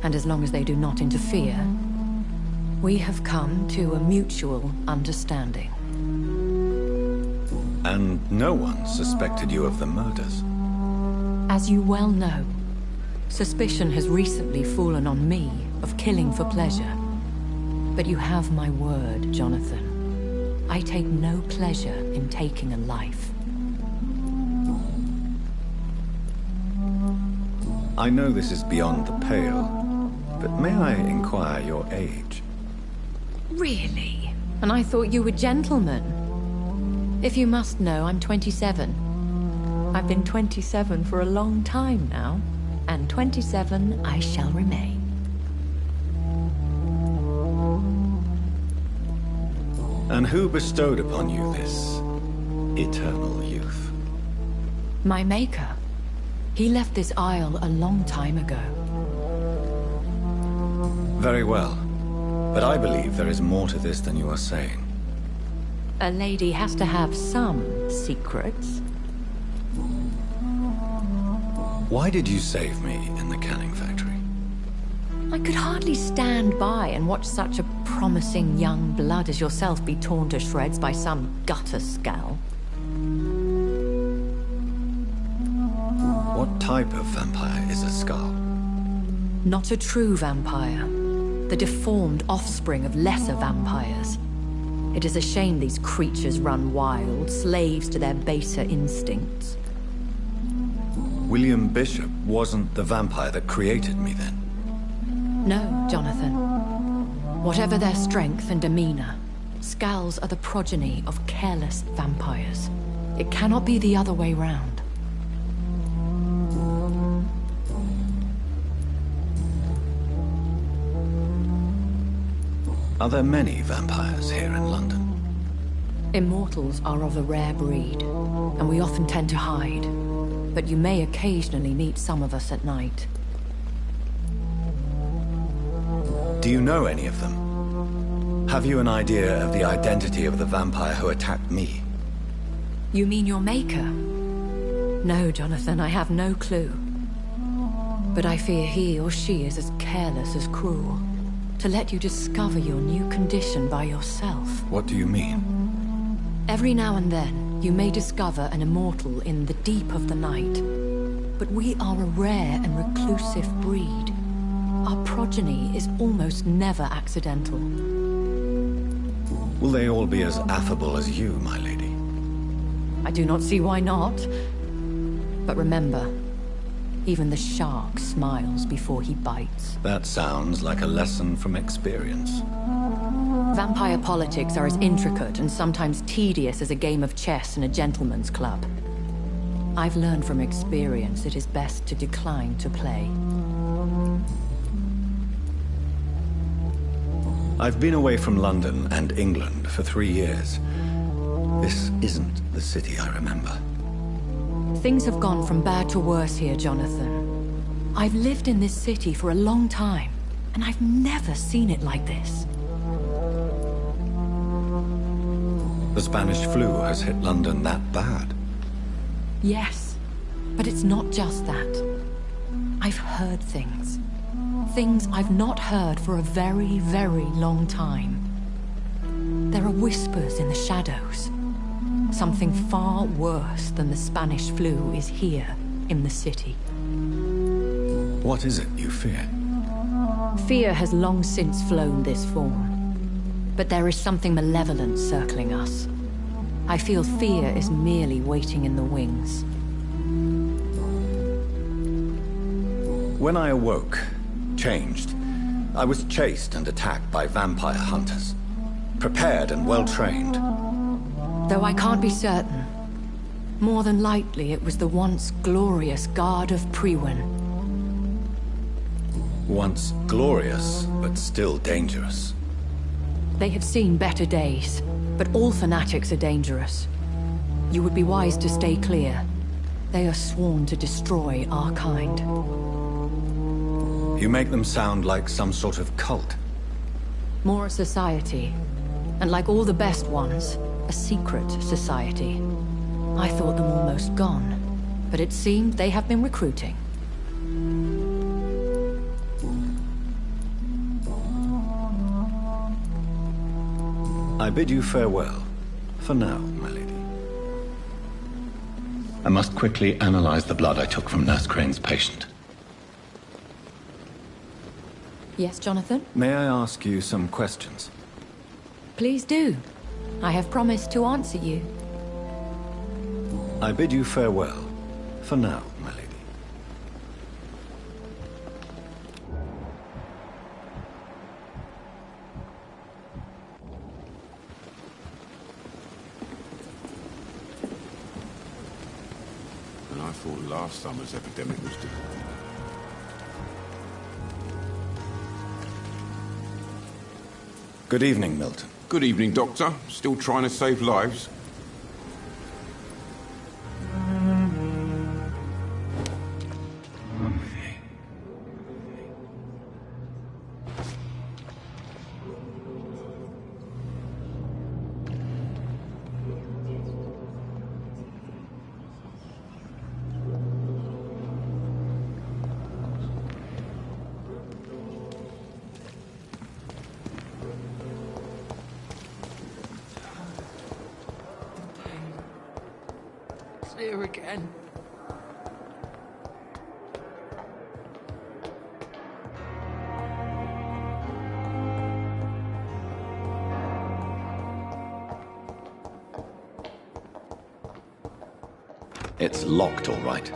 and as long as they do not interfere, we have come to a mutual understanding. And no one suspected you of the murders? As you well know, suspicion has recently fallen on me of killing for pleasure. But you have my word, Jonathan. I take no pleasure in taking a life. I know this is beyond the pale, but may I inquire your age? Really? And I thought you were gentlemen. If you must know, I'm 27. I've been 27 for a long time now, and 27 I shall remain. And who bestowed upon you this eternal youth? My maker. He left this isle a long time ago. Very well. But I believe there is more to this than you are saying. A lady has to have some secrets. Why did you save me in the canning factory? I could hardly stand by and watch such a promising young blood as yourself be torn to shreds by some gutter scowl. What type of vampire is a skull? Not a true vampire. The deformed offspring of lesser vampires. It is a shame these creatures run wild, slaves to their baser instincts. William Bishop wasn't the vampire that created me then? No, Jonathan. Whatever their strength and demeanor, Scowls are the progeny of careless vampires. It cannot be the other way round. Are there many vampires here in London? Immortals are of a rare breed, and we often tend to hide. But you may occasionally meet some of us at night. Do you know any of them? Have you an idea of the identity of the vampire who attacked me? You mean your maker? No, Jonathan, I have no clue. But I fear he or she is as careless as cruel. To let you discover your new condition by yourself. What do you mean? Every now and then, you may discover an immortal in the deep of the night. But we are a rare and reclusive breed. Our progeny is almost never accidental. Will they all be as affable as you, my lady? I do not see why not. But remember, even the shark smiles before he bites. That sounds like a lesson from experience. Vampire politics are as intricate and sometimes tedious as a game of chess in a gentleman's club. I've learned from experience it is best to decline to play. I've been away from London and England for 3 years. This isn't the city I remember. Things have gone from bad to worse here, Jonathan. I've lived in this city for a long time, and I've never seen it like this. The Spanish flu has hit London that bad? Yes, but it's not just that. I've heard things. Things I've not heard for a very, very long time. There are whispers in the shadows. Something far worse than the Spanish flu is here in the city. What is it you fear? Fear has long since flown this form. but there is something malevolent circling us. I feel fear is merely waiting in the wings. When I awoke, changed, I was chased and attacked by vampire hunters. Prepared and well-trained. Though I can't be certain, more than likely it was the once glorious Guard of Priwen. Once glorious, but still dangerous. They have seen better days, but all fanatics are dangerous. You would be wise to stay clear. They are sworn to destroy our kind. You make them sound like some sort of cult. More a society, and like all the best ones, a secret society. I thought them almost gone, but it seemed they have been recruiting. I bid you farewell, for now, my lady. I must quickly analyze the blood I took from Nurse Crane's patient. Yes, Jonathan? May I ask you some questions? Please do. I have promised to answer you. I bid you farewell, for now, my lady. And I thought last summer's epidemic was different. Good evening, Milton. Good evening, Doctor. Still trying to save lives? Here again. It's locked, all right.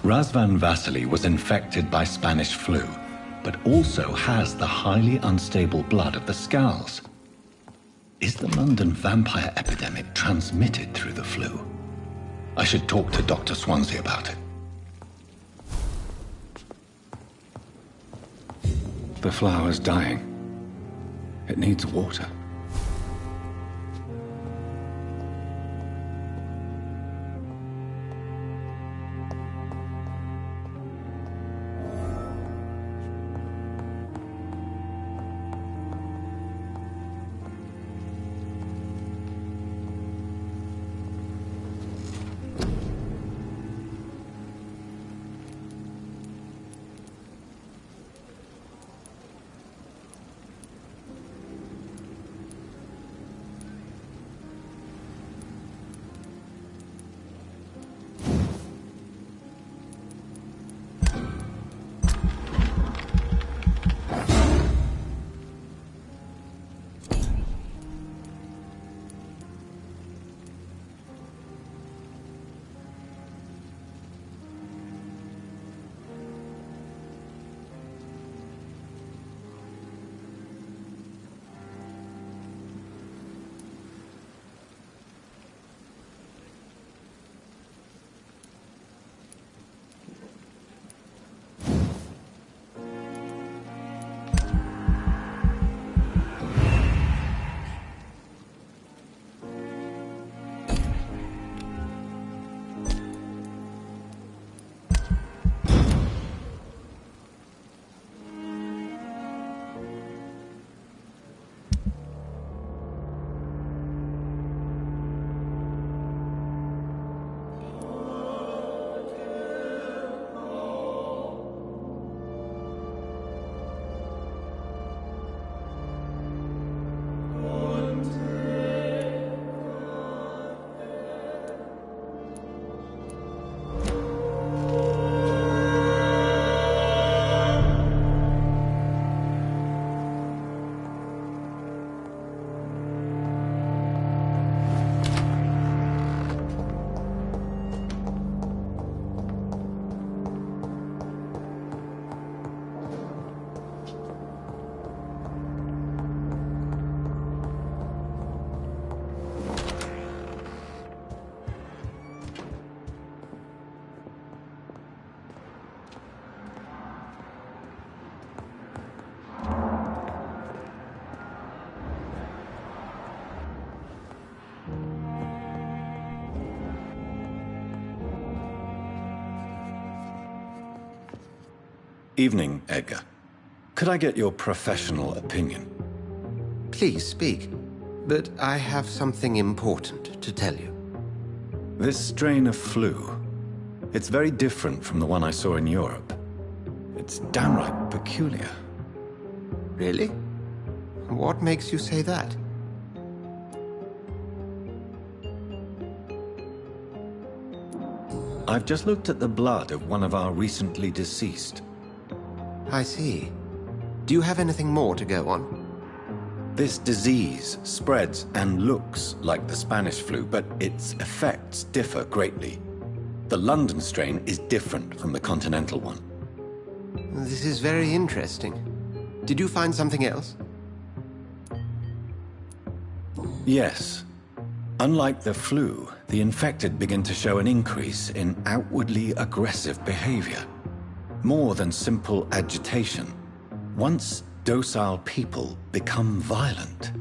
Razvan Vasily was infected by Spanish flu, but also has the highly unstable blood of the Scowls. Is the London vampire epidemic transmitted through the flu? I should talk to Dr. Swansea about it. The flower's dying. It needs water. Evening, Edgar. Could I get your professional opinion? Please speak, but I have something important to tell you. This strain of flu, it's very different from the one I saw in Europe. It's downright peculiar. Really? What makes you say that? I've just looked at the blood of one of our recently deceased. I see. Do you have anything more to go on? This disease spreads and looks like the Spanish flu, but its effects differ greatly. The London strain is different from the continental one. This is very interesting. Did you find something else? Yes. Unlike the flu, the infected begin to show an increase in outwardly aggressive behavior. More than simple agitation. Once docile people become violent.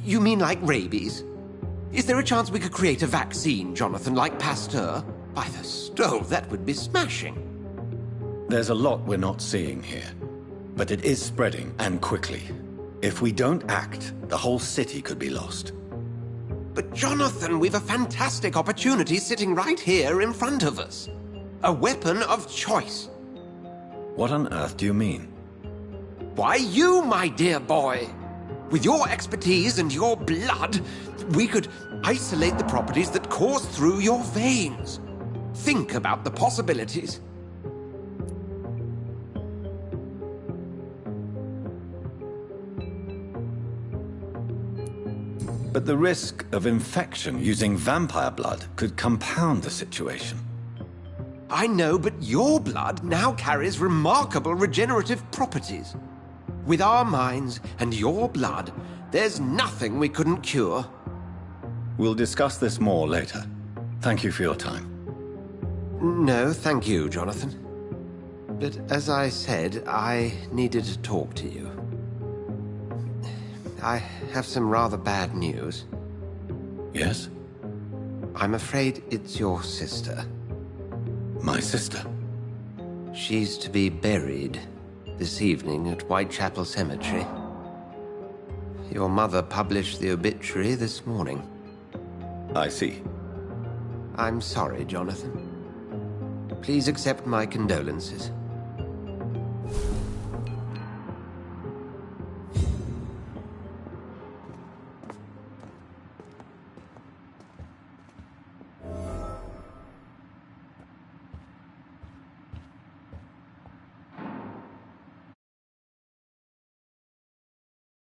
You mean like rabies? Is there a chance we could create a vaccine, Jonathan, like Pasteur? By the stove, that would be smashing. There's a lot we're not seeing here, but it is spreading, and quickly. If we don't act, the whole city could be lost. But Jonathan, we've a fantastic opportunity sitting right here in front of us. A weapon of choice. What on earth do you mean? Why, you, my dear boy. With your expertise and your blood, we could isolate the properties that course through your veins. Think about the possibilities. But the risk of infection using vampire blood could compound the situation. I know, but your blood now carries remarkable regenerative properties. With our minds and your blood, there's nothing we couldn't cure. We'll discuss this more later. Thank you for your time. No, thank you, Jonathan. But as I said, I needed to talk to you. I have some rather bad news. Yes? I'm afraid it's your sister. My sister? She's to be buried this evening at Whitechapel Cemetery. Your mother published the obituary this morning. I see. I'm sorry, Jonathan. Please accept my condolences.